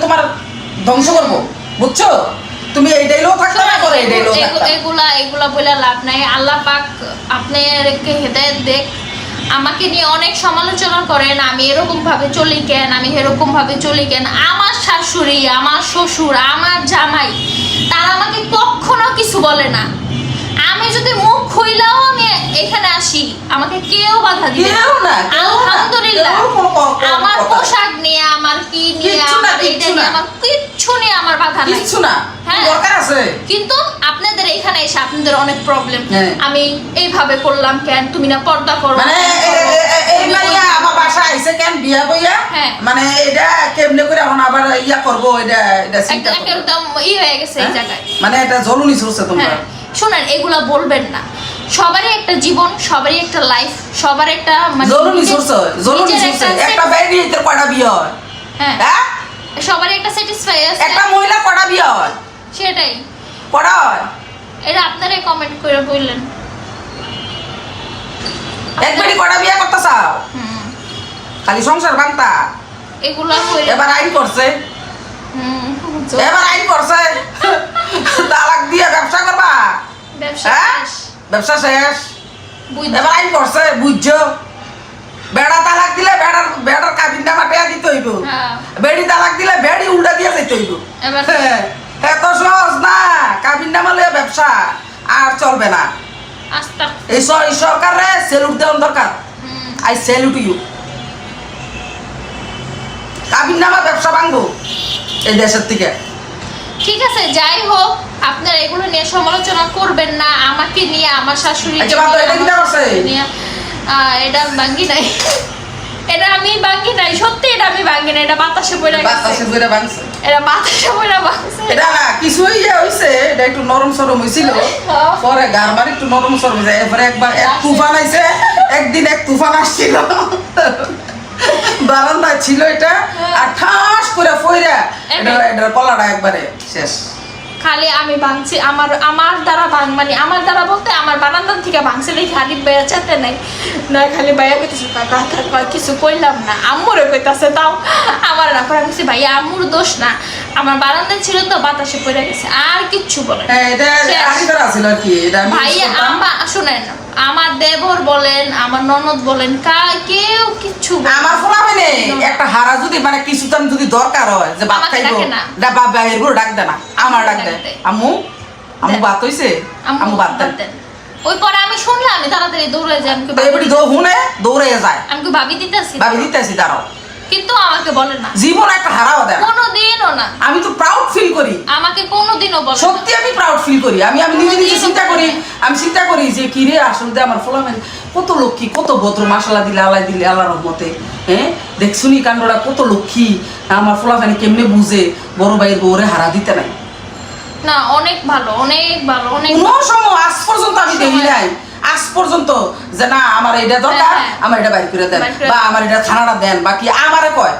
তোমার ধ্বংস করবো, বুঝছো? তুমি এইটাই লোক থাকতে না করে এইটাই লোক এগুলা বলে লাভ নাই। আল্লাহ পাক আপনাকে হেদায়েত দেখ। আমাকে নিয়ে অনেক সমালোচনা করেন, আমি এরকম ভাবে চলি কেন, আমি এরকম ভাবে চলি কেন। আমার শাশুড়ি, আমার শ্বশুর, আমার জামাই, তারা আমাকে কখনো কিছু বলে না। আমি যদি মুখ খুইলাও আমি এখানে আসি, আমাকে কেউ বাধা দিবে না। আলহামদুলিল্লাহ, আমার পোশাক নিয়ে, আমার কি নিয়ে, আমার এটা নিয়ে, আমার কিচ্ছু নিয়ে আমার বাধা নাই, কিচ্ছু না। হ্যাঁ, দরকার আছে। কিন্তু আপনাদের এখানে এসে আপনাদের অনেক প্রবলেম। আমি এইভাবে করলাম কেন, তুমি না পর্দা করো, মানে এই মাইয়া আমার বাসায় আইছে কেন বিয়া বইয়া, মানে এটা কেমনে করে এখন আবার ইয়া করব, এটা একদম হয়ে গেছে এই জায়গায়, মানে এটা জ্বলুনি চলছে তোমরা। শুনেন, এগুলা বলবেন না। সবারই একটা জীবন, সবারই একটা লাইফ, সবার একটা মানে একটা বাইরে এর কয়টা বিয়ে হয়? হ্যাঁ, সবারই একটা স্যাটিসফাই আছে। একটা মহিলা কয়টা বিয়ে হয়? সেটাই কয়টা হয়? এটা আপনারাই কমেন্ট করে বললেন। একবারই কয়টা বিয়ে করতে চাও? খালি সংসার ভাঙতা এগুলা এবার আইন করছে, তালাক দিয়ে ব্যবসা করবা, ব্যবসা শেষ। এবার আইন করছে, বুঝছো? বেড়া তালাক দিলে বেড়ার কাবিন নামা পেয়া দিতে হইব, বেড়ি তালাক দিলে বেড়ি উল্টা দিয়ে যাইতে হইব। এত সহজ না, কাবিন নামা লইয়া ব্যবসা আর চলবে না। এই সরকারে সেলুট দেওয়ার দরকার। I salute you. কাবিন নামা ব্যবসা ভাঙবো এই দেশের থেকে। ঠিক আছে, যাই হোক, আপনারা এগুলো নিয়ে সমালোচনা করবেন না। আমাকে নিয়ে, আমার শাশুড়ি এটা ভাঙ্গি নাই, এটা আমি ভাঙ্গি নাই, সত্যি এটা আমি ভাঙ্গি নাই, এটা বাতাসে পড়ে গেছে, এটা বাতাসে পড়ে ভাঙছে। এটা না কিছুই হইছে, এটা একটু নরম সরম হইছিল, পরে গারবার একটু নরম সরম হইছে। এরপরে একবার এক তুফান আইছে, একদিন এক তুফান আসছিল, বারান্দায় ছিল এটা, আর ঠাস করে ফইরা এটার কলাটা একবারে শেষ। খালি আমি ভাঙছি, আমার দ্বারা মানে আমার দ্বারা বলতে আমার বারান্দার থেকে ভাঙছে, খালি বেচাতে নাই না, খালি ভাইয়া কইতেছে কিছু কইলাম না, আম্মুরে কইতাছে তাও আমার না করে গেছে। ভাইয়া আম্মুর দোষ না, আমার বারান্দায় ছিল তো বাতাসে পড়ে গেছে, আর কিচ্ছু বলে ভাইয়া। শুনেন, আমার দেবর বলেন, আমার ননদ বলেন, কেউ কিচ্ছু আমার ফলাবে একটা হারা যদি মানে কিছু যদি দরকার হয় যে ভাত খাইবো, বাবা এরগুলো ডাক দেয় না, আমার ডাক দেয়, আম্মু ভাত হইছে, আম্মু ভাত দেন। ওই পরে আমি শুনলাম, আমি তাড়াতাড়ি দৌড়ে যাই, দৌড়ে যায়, আমি ভাবি দিতেছি দাঁড়াও, কিন্তু আমাকে বলে না। জীবন একটা হারাও দেয় কোনোদিনও না। আমি তো প্রাউড ফিল করি, আমাকে কোনোদিনও বলে না। সত্যি আমি প্রাউড ফিল করি। আমি নিজে চিন্তা করি যে কি রে, আসলে আমার ফলামেন কত লক্ষ্মী, কত ভদ্র, মাশাআল্লাহ দিলে আল্লাহ দিলে আল্লাহর রহমতে। হ্যাঁ, দেখছুনি কাণ্ডটা কত লক্ষ্মী, আমার ফলাফানি কেমনে বুঝে বড় ভাইয়ের বউরে হারা দিতে নাই। না, অনেক ভালো, অনেক ভালো, অনেক কোনো সময় আজ পর্যন্ত আমি দেখি নাই, আজ পর্যন্ত যে না আমার এটা দরকার, আমার এটা বাইর করে দেন, বা আমার এটা খানাটা দেন, বা কি আমারে কয়,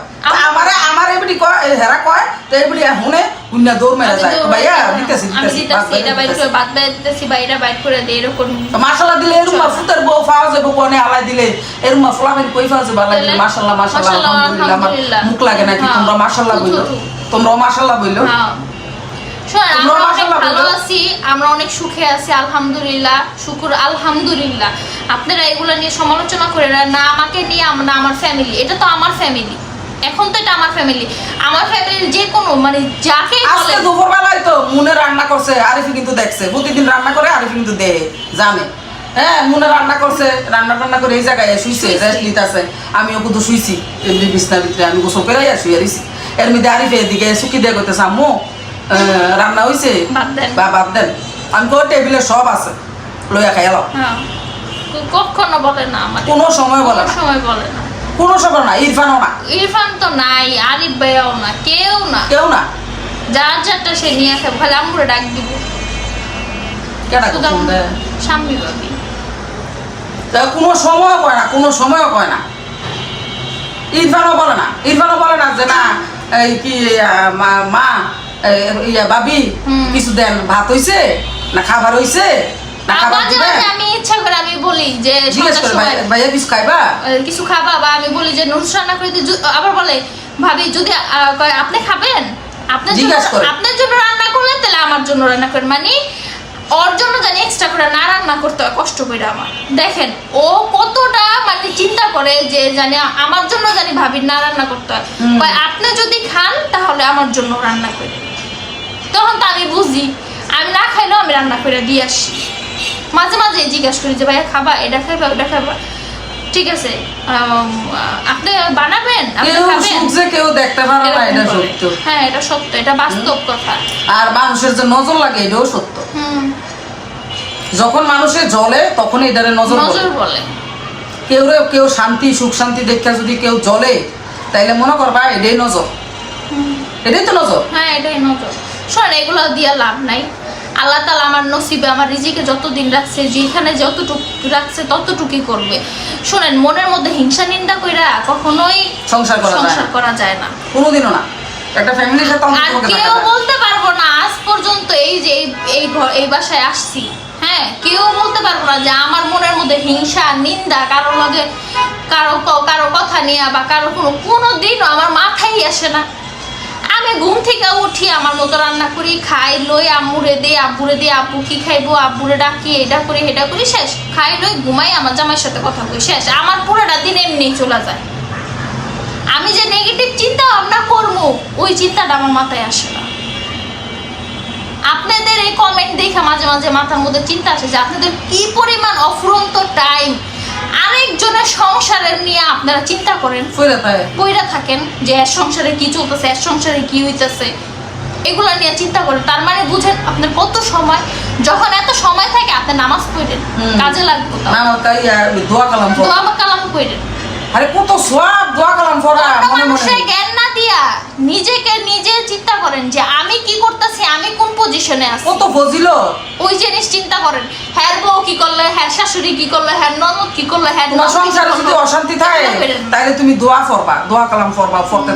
আমার এবারে কয়, হেরা কয়, তো এবারে কুন্না দৌড় মেরা আমি যায় দৌড় ভাইয়া মারি না। দিতেছি আমি দিতেছি এটা বাইট দিতেছি করে বাদ বাইট দিতেছি বা এটা বাইট করে দিয়ে এরকম মাশাআল্লাহ দিলে এরকম ফুতের বউ পাওয়া যাবে কোনে আলাই দিলে এরকম ফলাফল কই পাওয়া যাবে আলাই দিলে মাশাআল্লাহ মাশাআল্লাহ আলহামদুলিল্লাহ আমার মুখ লাগে নাকি হ্যাঁ। তোমরা মাশাআল্লাহ বইলো তোমরা মাশাআল্লাহ বইলো হ্যাঁ শোন তোমরা আমরা অনেক মাশাআল্লাহ ভালো বলো। আছি আমরা অনেক সুখে আছি আলহামদুলিল্লাহ শুকুর আলহামদুলিল্লাহ আপনারা এগুলো নিয়ে সমালোচনা করে না আমাকে নিয়ে না আমার ফ্যামিলি এটা তো আমার ফ্যামিলি এখন তো এটা আমার ফ্যামিলি আমার ফ্যামিলির যে কোনো মানে যাকে আজকে দুপুর বেলায় তো মুনে রান্না করছে আরিফি কিন্তু দেখছে প্রতিদিন রান্না করে আরিফি কিন্তু দেহে জানে হ্যাঁ মুনে রান্না করছে রান্না করে এই জায়গায় শুইছে রেস্ট নিতেছে আমিও কিন্তু শুইছি এমনি বিছনার ভিতরে আমি গোসল করে শুয়ে রইছি এর মধ্যে আরিফে এদিকে সুকি দিয়ে করতেছে আম্মু রান্না হইছে বাদ দেন। বা বাদ দেন আমি কো টেবিলে সব আছে লইয়া খাই এলো হ্যাঁ কখনো বলে না আমাদের কোনো সময় বলে কোনো না সময় বলে না কোনো সময় না ইরফানও না ইরফান তো নাই আরিফ ভাইয়াও না কেউ না কেউ না যার যারটা সে নিয়ে খাবে খালি আমগুলো ডাক দিব কেডা শুধু ফোন দেয় স্বামী ভাবি তা কোনো সময়ও কয় না কোনো সময়ও কয় না ইরফানও বলে না যে না এই কি মা ইয়া ভাবি হুম। কিছু দেন ভাত হইছে না খাবার হইছে না খাবার মাঝে দিবেন মাঝে আমি ইচ্ছা করে আমি বলি যে জিজ্ঞেস সন্ধ্যার করে সময় ভাইয়া কিছু খাইবা কিছু খাবা বা আমি বলি যে নুডলস রান্না করে দিই আবার বলে ভাবি যদি কয় আপনি খাবেন আপনার জন্য জিজ্ঞাসা করে। আপনার জন্য রান্না করলেন তাহলে আমার জন্য রান্না করেন মানে ওর জন্য জানি এক্সট্রা করে না রান্না করতে হয় কষ্ট করে আমার দেখেন ও কতটা মানে চিন্তা করে যে জানি আমার জন্য জানি ভাবির না রান্না করতে হয় হুম। কয় আপনি যদি খান তাহলে আমার জন্য রান্না করে তখন তো আমি বুঝি আমি না খাইলেও আমি রান্না করে দিয়ে আসি মাঝে মাঝে জিজ্ঞাসা করি যে ভাইয়া খাবা এটা খাইবা ওটা খাইবা ঠিক আছে আপনি বানাবেন আপনি কেউ খাবেন সূর্যে কেউ দেখতে পারে না এরকম এটা করে। সত্য হ্যাঁ এটা সত্য এটা বাস্তব কথা আর মানুষের যে নজর লাগে এটাও সত্য হুম যখন মানুষের জ্বলে তখন এটারে নজর নজর বলে। বলে কেউ শান্তি সুখ শান্তি দেখা যদি কেউ জ্বলে তাইলে মনে করবা এটাই নজর এটাই তো নজর হ্যাঁ এটাই নজর শোন এগুলো দিয়ে লাভ নাই আল্লাহ তাআলা আমার নসিবে আমার রিজিকে যতদিন রাখছে যেখানে যতটুকু রাখছে ততটুকুই করবে শোনেন মনের মধ্যে হিংসা নিন্দা কইরা কখনোই সংসার করা যায় সংসার না। করা যায় না কোনোদিনও না একটা ফ্যামিলির সাথে আর অন্তত থাকা কেউ যায়। বলতে পারবো না আজ পর্যন্ত এই যে এই বাসায় আসছি হ্যাঁ কেউ বলতে পারবো না যে আমার মনের মধ্যে হিংসা নিন্দা কারো লগে কারো কথা নিয়ে বা কারো কোনো দিনও আমার মাথায় আসে না আমি ঘুম থেকে উঠি আমার মতো রান্না করি খাই লই আব্বুরে দিই আব্বু কি খাইবো আব্বুরে ডাকি এটা করি এটা করি শেষ খাই লই ঘুমাই আমার জামাইয়ের সাথে কথা বলি শেষ আমার পুরোটা দিন এমনি চলে যায় আমি যে নেগেটিভ চিন্তা ভাবনা করবো ওই চিন্তাটা আমার মাথায় আসে না আপনাদের এই কমেন্ট দেখে মাঝে মাঝে মাথার মধ্যে চিন্তা আসে যে আপনাদের কি পরিমাণ অফুরন্ত টাইম আরেকজনের সংসারের নিয়ে আপনারা চিন্তা করেন ফিরে থাকে বইরা থাকেন যে এর সংসারে কি চলতেছে এর সংসারে কি হইতেছে এগুলো নিয়ে চিন্তা করেন তার মানে বুঝেন আপনার কত সময় যখন এত সময় থাকে আপনি নামাজ পড়েন হুম। কাজে লাগবে না তাই দোয়া কালাম পড়া। দোয়া বা কালাম পড়েন আরে কত সোয়াব দোয়া কালাম পড়া অন্য মনে মনে মানুষের জ্ঞান না দিয়া নিজেকে নিজে চিন্তা করেন যে আমি কি করতেছি আমি কোন পজিশনে আছি কত ফজিল ওই জিনিস চিন্তা করেন হ্যার বউ কি করলে হ্যার শাশুড়ি কি করলে হ্যার ননদ কি করলে হ্যার তোমার ননদ কি সংসারে করলো। যদি অশান্তি থাকে এগুলো করেন না। তাইলে তুমি দোয়া করবা দোয়া কালাম করবা পড়তে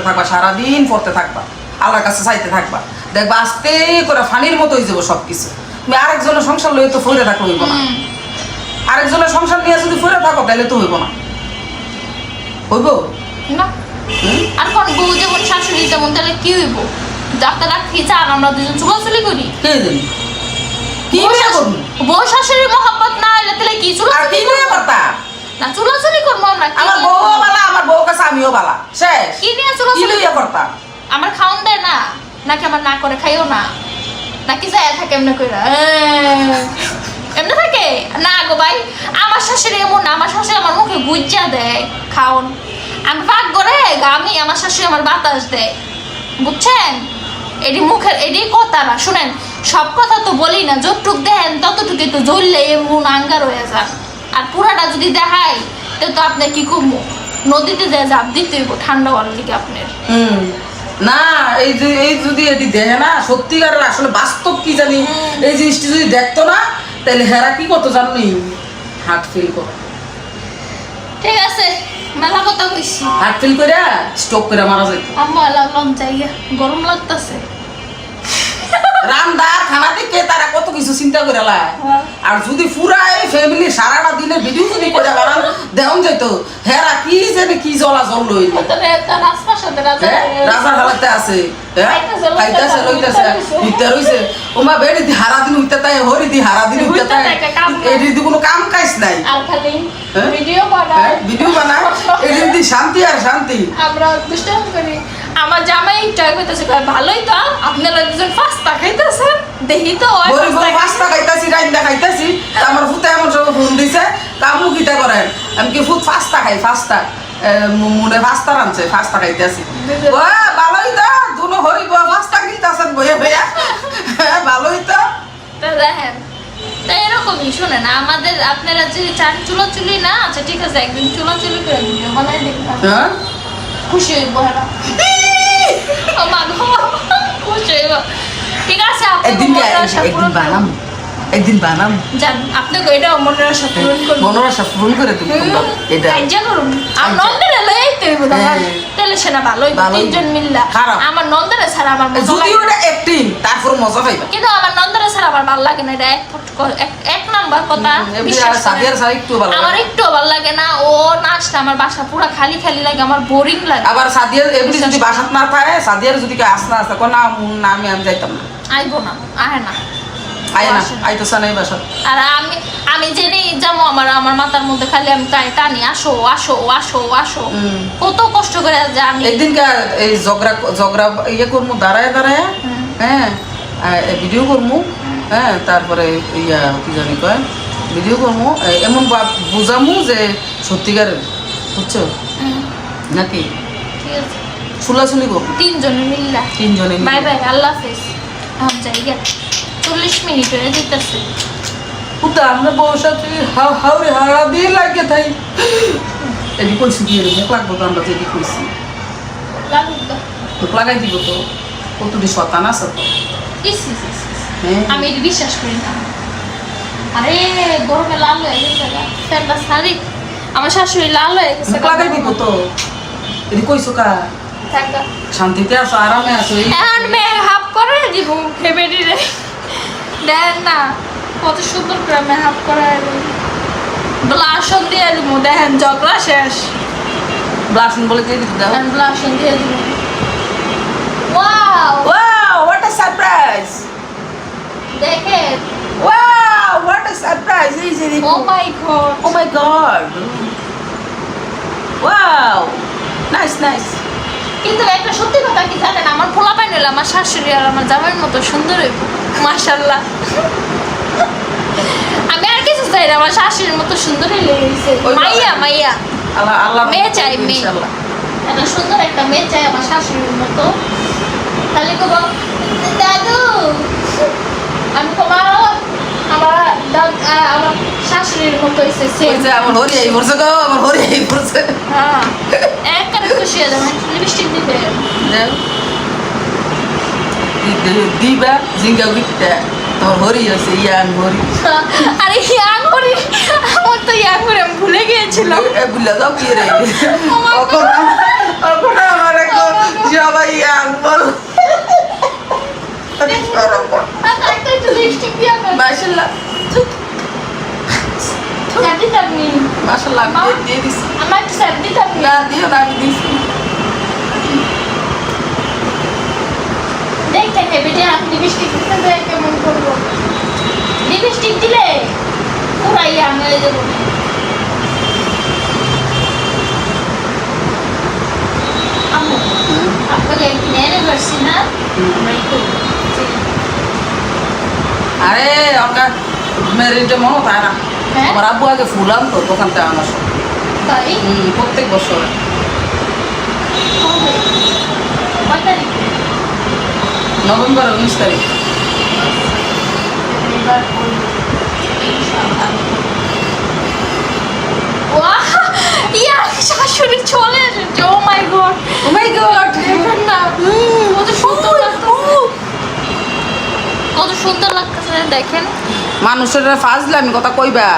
থাকবা সারাদিন পড়তে থাকবা আল্লাহর কাছে চাইতে থাকবা দেখবা আস্তে করে ফানির মতো হয়ে যাবো সবকিছু তুমি আরেকজনের সংসার লইয়ে তো ফিরে থাকো হইব না হুম। আরেকজনের সংসার নিয়ে যদি ফিরে থাকো তাহলে তো হইব না হইব না হুম? আর কোন বউ যেমন শাশুড়ি তেমন তাহলে কি হইব ডাক্তার কি চান আমরা দুজন চুলাচুলি করি কে জানি কি বউ নিয়ে শাশু- করবো বউ শাশুড়ির মহব্বত না হইলে তাহলে কি আর চুলাচুলি কি নিয়ে পারতা না চুলাচুলি করবো আমরা কি আমার নিয়ে? বউ বালা আমার বউ কাছে আমিও বালা শেষ কি নিয়ে কি চুলাচুলি লইয়া করতা আমার খাওন দেয় না নাকি আমার না করে খাইও না নাকি যায় থাকে এমনি করে এমনি থাকে না গো ভাই আমার শাশুড়ি এমন না আমার শাশুড়ি আমার মুখে গুজ্জা দেয় খাওন আমি পাক করে আমি আমার শাশুড়ি আমার বাতাস দেয় বুঝছেন এটি মুখের এটি কথা না শুনেন সব কথা তো বলি না যতটুক দেখেন ততটুকুই তো জ্বললে এমন আঙ্গার হয়ে যান আর পুরাটা যদি দেখাই তো আপনি কি করবো নদীতে যায় জাপ দিতে হইব ঠান্ডা হওয়ার দিকে আপনার হুম না এই যদি এটি দেখে না সত্যিকারের আসলে বাস্তব কি জানি এই জিনিসটি যদি দেখতো না তাহলে হেরা কি করতো জানি হার্ট ফিল করে ঠিক আছে মেলা কথা কইছি হার্ট ফিল করে স্ট্রোক করে মারা যেত আম্মা লাগলাম জায়গা গরম লাগতেছে রান্না খানা থেকে তারা কত কিছু চিন্তা করে লাই আর যদি পুরা এই ফ্যামিলি সারাটা দিনে ভিডিও যদি করে বানান দেওয়া যেত হেরা কি জানে কি জ্বলা জল লই রাজার হালাতে আছে খাইতেছে লইতেছে ইত্যা রইছে ওমা বেড়ি দি হারা দিন উইতা তাই হরি দি হারা দিন উইতা তাই এডি দি কোনো কাম কাজ নাই আর খালি ভিডিও বানায় ভিডিও বানায় এডি দি শান্তি আর শান্তি আমরা দুষ্টামি করি আমার জামাই ট্রাই করতেছে ভালোই তো আপনারা দুজন পাস্তা খাইতেছেন দেখি তো গরিব পাস্তা খাইতাছি রাইন্দা খাইতাছি আমার ফুতে এমন সব ফোন দিছে কামু কিটা করেন আমি কি ফুট পাস্তা খাই পাস্তা মনে পাস্তা রানছে পাস্তা খাইতাছি ও ভালোই তো দুনো হইব পাস্তা কিনতাছেন বইয়া বইয়া ভালোই তো দেখেন তো এরকমই শোনেন আমাদের আপনারা যদি চান চুলাচুলি না আচ্ছা ঠিক আছে একদিন চুলাচুলি করে ভিডিও বানাই দেখবেন হ্যাঁ খুশি হইব হেরা ও মা গো খুশি হইব ঠিক আছে একদিন বানাম একদিন বানাম জান আপনাকে এটা মনের আশা পূরণ করব মনের আশা পূরণ করে দিব এটা কাজা করুন আর নন্দরে লই আইতে হইব তাহলে সেটা ভালোই তিনজন মিল্লা আমার নন্দরে ছাড়া আমার মজা যদি ওটা অ্যাক্টিং তারপর মজা পাইবা কিন্তু আমার নন্দরে ছাড়া আমার ভালো লাগে না এটা এক নাম্বার কথা সাদিয়ার সারা একটু ভালো আমার একটু ভালো লাগে না ও নাচটা আমার বাসা পুরো খালি খালি লাগে আমার বোরিং লাগে আবার সাদিয়ার এমনি যদি বাসাত না থাকে সাদিয়ার যদি কে আসনা আসে কোন না আমি যাইতাম না আইবো না আহে না আয় না আইতো নাই বাসাত আর আমি জেনেই যাবো আমার মাথার মধ্যে খালি আমি টানি আসো আসো আসো আসো কত কষ্ট করে যে আমি একদিন এই জগরা ইয়ে করমু দাঁড়ায় দাঁড়ায় হ্যাঁ ভিডিও করমু হ্যাঁ তারপরে ইয়া কি জানি কয় ভিডিও করমু এমন বুঝামু যে সত্যিকার বুঝছো নাকি ঠিক আছে চুলাচুলি করবো তিনজনে মিল্লা তিনজনে বাই বাই আল্লাহ হাফেজ যাই গে 40 মিনিট হয়ে যেতেছে পুতা আমরা বসাতে হাওরে হারা দিয়ে লাগে তাই এদি কইছি কি রে মুখ লাগবো তো আমরা যেদি কইছি লাগুক মুখ লাগাই দিব তো কতটি শতান আছে তো আমি এটা বিশ্বাস করি না আরে গরমে লাল হয়ে গেছে ফ্যানটা সারি আমার শাশুড়ি লাল হয়ে গেছে মুখ লাগাই দিব তো এদি কইছো কা থাকা শান্তিতে আছো আরামে আছো এখন মেঘ হাফ করে দিব ফেবেরি রে দেন না কত সুন্দর করে মেকআপ করা ব্লাশন দিয়ে দিব দেখেন ঝগড়া শেষ ব্লাশন বলে দিয়ে দিতে দাও ব্লাশন দিয়ে দিব wow wow what a surprise দেখেন ওয়াও হোয়াট আ সারপ্রাইজ এই যে ও মাই গড ও মাই গড ওয়াও নাইস নাইস কিন্তু একটা সত্যি কথা কি জানেন আমার পোলা পাই নিল আমার শাশুড়ি আর আমার জামাইয়ের মতো সুন্দর হইব মাশাআল্লাহ আমি আর কিছু চাই না আমার শাশুড়ির মতো সুন্দর হইলে হইছে মাইয়া মাইয়া আল্লাহ আল্লাহ মেয়ে চাই মেয়ে একটা সুন্দর একটা মেয়ে চাই আমার শাশুড়ির মতো তাহলে কব দাদু আমি কমা আমার শাশুড়ির মতো হইছে সেম আমার হরি এই বর্ষ গো আমার হরি এই বর্ষ হ্যাঁ একবারে খুশি হয়ে যাবেন লিপস্টিক দিবে দিবা জিঙ্গা গিটটা তোমার হরি আছে ইয়াং হরি আরে ইয়াং হরি আমার তো ইয়াং হরি আমি ভুলে গিয়েছিলাম ভুলে যাও কি রে আমার এখন সবাই ইয়াং বল একটা লিপস্টিক দিয়ে মাশাআল্লাহ সাদিত আপনি মাশাআল্লাহ দিয়ে দিছি আমার সাদিত আপনি না দিও না আমি দিছি দেখতে নেবে যে আপনি লিপস্টিক দিতে যায় কেমন করবো লিপস্টিক দিলে পুরা ইয়াং হয়ে যাবো আম্মু আপনাকে একদিন অ্যানিভার্সারি না আমরা একটু আরে ওটা মেরিটে মনে হয় না আমার আব্বু আগে ফুল আনতো দোকান থেকে আমার তাই প্রত্যেক বছর কয় তারিখ নভেম্বর 19 তারিখ এবার করবো ইনশাআল্লাহ ওয়াহ ইয়া শাশুড়ি চলে এসেছে ও মাই গড দেখেন না কত সুন্দর লাগতেছে কত সুন্দর লাগতেছে দেখেন মানুষের ফাজলামি কথা কইবা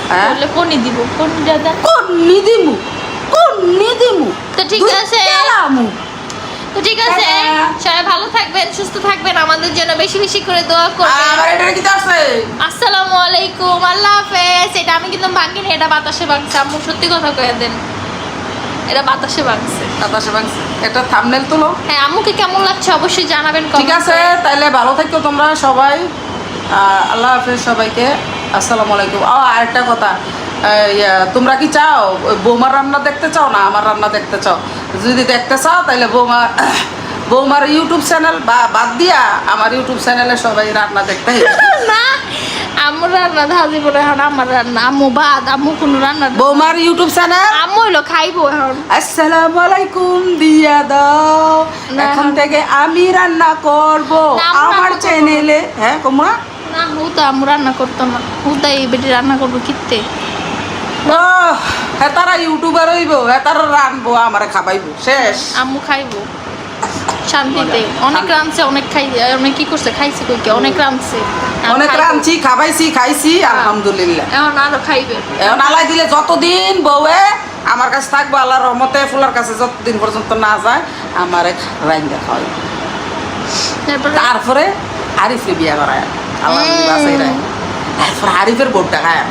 হ্যাঁ বললে কোনি দিব কোন দাদা কোন নিদিমু তো ঠিক আছে তো ঠিক আছে, সবাই ভালো থাকবেন, সুস্থ থাকবেন, আমাদের জন্য বেশি বেশি করে দোয়া করবেন। আমার এটা কি আছে? আসসালামু আলাইকুম, আল্লাহ হাফেজ। এটা আমি কিন্তু ভাঙিনি, এটা বাতাসে ভাঙছে। আম্মু সত্যি কথা কয়ে দেন, এটা বাতাসে ভাঙছে। বাতাসে ভাঙছে। একটা থাম্বনেল তুলো। হ্যাঁ, আম্মুকে কেমন লাগছে অবশ্যই জানাবেন। ঠিক আছে, তাহলে ভালো থাকো তোমরা সবাই। আল্লাহ হাফেজ সবাইকে। আসসালামু আলাইকুম। আরেকটা কথা, তোমরা কি চাও বৌমার রান্না দেখতে চাও না আমার রান্না দেখতে চাও? যদি দেখতে চাও তাহলে বৌমার ইউটিউব চ্যানেল বাদ দিয়া আমার ইউটিউব চ্যানেলে সবাই রান্না দেখতে না, আম্মুর রান্না ধাজি বলে এখন আমার রান্না। আম্মু বাদ, আম্মু কোনো রান্না বৌমার ইউটিউব চ্যানেল আম্মু হইলো খাইবো এখন। আসসালামু আলাইকুম দিয়া দাও, না, এখন থেকে আমি রান্না করব না, আমরা আমার রান্না করবো। চ্যানেলে। হ্যাঁ কোমরা না, হুতা আম্মু রান্না করতো না। হুতা এই বেটি রান্না করবো কিত্তে। হ্যাঁ তারা ইউটিউবার হইব, হ্যাঁ তারা রানবো আমার খাবাইবো শেষ। আম্মু খাইবো শান্তিতে। অনেক রাঁধছে, অনেক অনেক কি করছে, খাইছে কই কি, অনেক রাঁধছে। অনেক রাঁধছি, খাইছি আলহামদুলিল্লাহ। এখন আরো খাইবে। এখন আলাই দিলে যতদিন বউয়ে আমার কাছে থাকবো আল্লাহর রহমতে, ফুলার কাছে যতদিন পর্যন্ত না যায় আমারে রাইন্দা খাওয়াই। তারপরে আরিফরে বিয়া করায় আল্লাহ বাসাই রায়। তারপরে আরিফের বউটা খায়,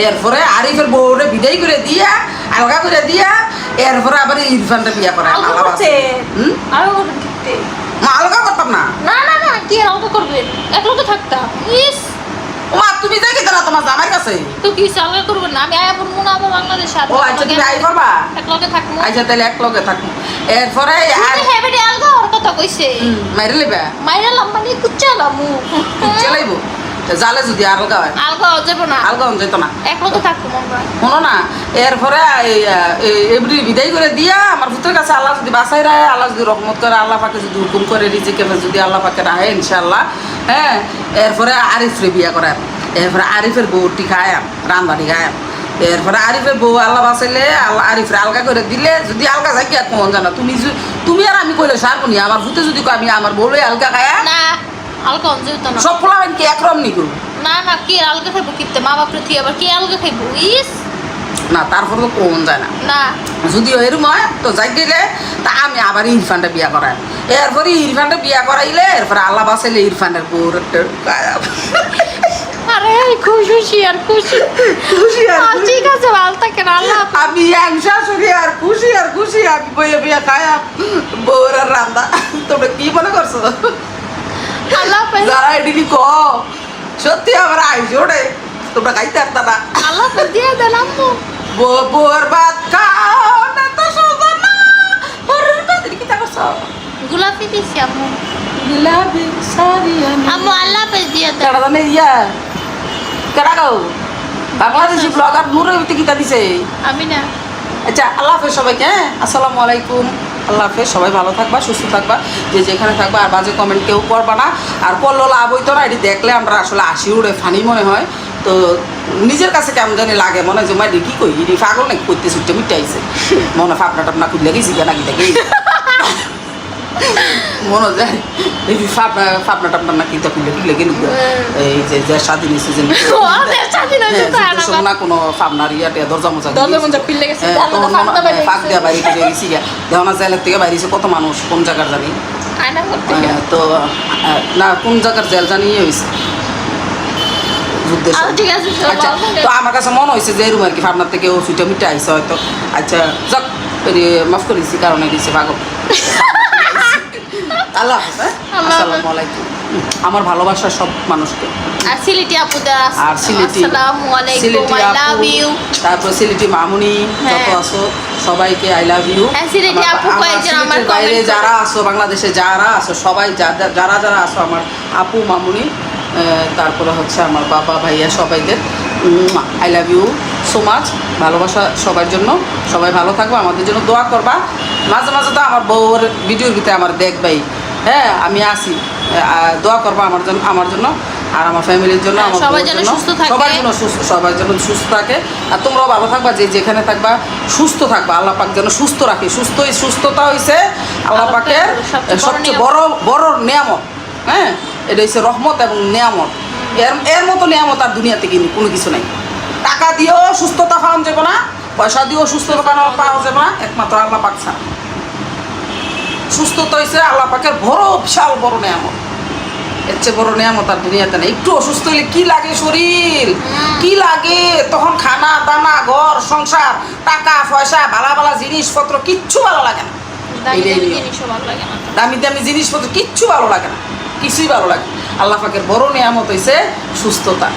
এরপরে আরিফের বউরে বিদায় করে দিয়া আলগা করে দিয়া এরপরে আবার ইরফানটা বিয়া করায় আল্লাহ বাসাই। আলগা করতাম না। না না না, কি আর অল্প করবেন, এক লোকে থাকতাম। ইস মা তুমি যাই কি না তোমার জামাই কাছে? তো কি চালনা করবেন না? আমি আয়া বলবো না আবার বাংলাদেশ। ও আচ্ছা তুমি আই করবা? এক লোকে থাকবো। আচ্ছা তাহলে এক লগে থাকবো। এরপরে আর হ্যাঁ বেটি আলগা ওর কথা কইছে। মাইরে লিবা মাইরা লম্বানি কুচ্চালামু চালাইবো জালে যদি আলগা হয় আলগা যাবো না, আলগা যেত না। এক লোকে থাকবো আমরা। শোনো না, এরপরে এভরি বিদায় করে দিয়া আমার পুত্রের কাছে আল্লাহ যদি বাসাই রায়, আল্লাহ যদি রহমত করে, আল্লাহ পাকে যদি হুকুম করে, রিজিকে যদি আল্লাহ পাকে রাহে ইনশাল্লাহ। হ্যাঁ, এরপরে আরিফরে বিয়া করায়, এরপরে আরিফের বউটি খায় রান্দানি খায়। এরপরে আরিফের বউ আল্লাহ বাসাইলে আল্লাহ আরিফরে আলগা করে দিলে, যদি আলগা যাই কি আর কমন জানা তুমি আর আমি কইলে সারবনি। আমার ভূতে যদি আমি আমার বউলে আলগা খায় না, আলগা অঞ্জত না। সব পোলাবেন কি একরম নিগো? না না, কি আলগা খাইবো কিতে? মা বাপরে তুই আবার কি আলগা খাইবো? ইস না, তারপরে তো কমন যায় না। না, যদিও এরম হয় তো যাই দিলে তা আমি আবার ইরফানটা বিয়া করাই। এরপরে ইরফানটা বিয়া করাইলে এরপরে আল্লাহ বাসাইলে ইরফানের বউর আরে খুশি আর খুশি ঠিক আছে, ভালো থাকেন। আল্লাহ আমি শাশুড়ি আর খুশি আমি বইয়ে বিয়া খায়া বউর আর রান্দা। তোমরা কি মনে করছো? আল্লাহ যারা এদিকে ক সত্যি আমার আইসে ওঠে, তোমরা খাইতে পারতা না। আল্লাহ দিয়ে দেন আম্মু। বউর ভাত খাও না তো সোজা না। বউর ভাত কি তা করছো? গোলাপি দিছি আম্মু। গুলাবি সারি আম্মু আল্লাহ দিয়ে দেন। কেডা জানে কেডা গাও বাংলাদেশি ব্লগার নূরের ভিতরে কিতা দিছে? আমি না। আচ্ছা আল্লাহ হাফেজ সবাইকে। হ্যাঁ, আসসালামু আলাইকুম। আল্লাহ হাফেজ, সবাই ভালো থাকবা, সুস্থ থাকবা, যে যেখানে থাকবা। আর বাজে কমেন্ট কেউ করবা না। আর করলো লাভ হইতো না, এটি দেখলে আমরা আসলে হাসি উড়ে ফানি মনে হয়। তো নিজের কাছে কেমন জানি লাগে, মনে হয় যে মাই কি কই এটি পাগল নাকি করতে ছুটতে মিটে আইছে মনে হয় ফাপনা টাপনা খুললে গেছি কেনা কি দেখি মনে যায় এই ফাপনা টাপনা না কিনতে খুললে কি লেগে এই যে স্বাধীন সিজন না কোনো ফাপনার ইয়াতে দরজা মোজা খুললে গেছে। ফাঁক দেওয়া বাইরে থেকে গেছি দেওয়ানা জেলের থেকে বাইরেছে কত মানুষ, কোন জায়গার জানি তো না কোন জায়গার জেল জানিয়ে হয়েছে যুদ্ধের সময়। ঠিক আছে, আচ্ছা, তো আমার কাছে মনে হয়েছে যে এরকম আর কি ফাপনার থেকে ওষুধটা মিটে আইসে হয়তো। আচ্ছা যাক, মাফ করেছি কারণে দিচ্ছে পাগল। আল্লাহ হাফেজ। আসসালামু আলাইকুম। আমার ভালোবাসা সব মানুষকে। আর সিলেটি আপুদের আর সিলেটি আসসালামু আলাইকুম, সিলেটি আই লাভ আপু, ইউ। তারপর সিলেটি মামুনি যত আছো সবাইকে আই লাভ ইউ। হ্যাঁ, সিলেটি আপু কয়েকজন আমার বাইরে কমেন্ট যারা আছো, বাংলাদেশে যারা আছো সবাই যারা যারা আছো আমার আপু মামুনি, তারপরে হচ্ছে আমার বাবা ভাইয়া সবাইদের I love you so much. ভালোবাসা সবার জন্য, সবাই ভালো থাকবো, আমাদের জন্য দোয়া করবা। মাঝে মাঝে তো আমার বউর ভিডিওর ভিতরে আমার দেখবাই। হ্যাঁ, আমি আসি, দোয়া করবা আমার জন্য আর আমার ফ্যামিলির জন্য, আমার সবার বউর জন্য জন্য, সুস্থ থাকে। সবার জন্য সুস্থ থাকে। আর তোমরাও ভালো থাকবা, যে যেখানে থাকবা সুস্থ থাকবা। আল্লাহ পাক যেন সুস্থ রাখে। সুস্থতা হইছে আল্লাহ পাকের সবচেয়ে বড় নিয়ামত। হ্যাঁ, এটা হচ্ছে রহমত এবং নিয়ামত। এর মতো নিয়ামত আর দুনিয়াতে কিন্তু কোনো কিছু নাই। টাকা দিয়েও সুস্থতা পাওয়া যাবে না, পয়সা দিয়েও সুস্থতা পাওয়া যাবে না, একমাত্র আল্লাহ পাক ছাড়া। সুস্থতা হয়েছে আল্লাহ পাকের বড় বিশাল বড় নিয়ামত। এর চেয়ে বড় নিয়ামত আর দুনিয়াতে নেই। একটু অসুস্থ হলে কি লাগে শরীর, কি লাগে তখন, খানা দানা, ঘর সংসার, টাকা পয়সা, ভালো ভালো জিনিসপত্র কিচ্ছু ভালো লাগে না। দামি এটাই দামি নিয়ম। জিনিসও ভালো লাগে না। দামি দামি জিনিসপত্র কিচ্ছু ভালো লাগে না, কিছুই ভালো লাগে না। আল্লাহ পাকের বড় নিয়ামত হয়েছে সুস্থতা।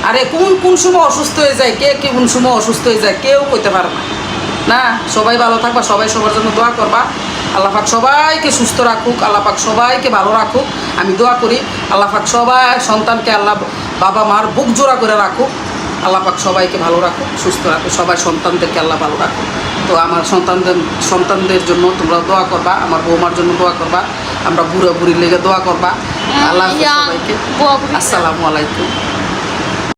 আরে কোন কোন সময় অসুস্থ হয়ে যায়, কে কোন সময় অসুস্থ হয়ে যায় কেউ কইতে পারে না। না, সবাই ভালো থাকবা, সবাই সবার জন্য দোয়া করবা। আল্লাহ পাক সবাইকে সুস্থ রাখুক, আল্লাহ পাক সবাইকে ভালো রাখুক। আমি দোয়া করি আল্লাহ পাক সবাই সন্তানকে, আল্লাহ বাবা মার বুক জোড়া করে রাখুক। আল্লাহ পাক সবাইকে ভালো রাখুক, সুস্থ রাখুক, সবাই সন্তানদেরকে আল্লাহ ভালো রাখুক। তো আমার সন্তানদের জন্য তোমরা দোয়া করবা, আমার বৌমার জন্য দোয়া করবা, আমরা বুড়া বুড়ির লেগে দোয়া করবা। আল্লাহ হাফেজ সবাইকে, আসসালামু আলাইকুম।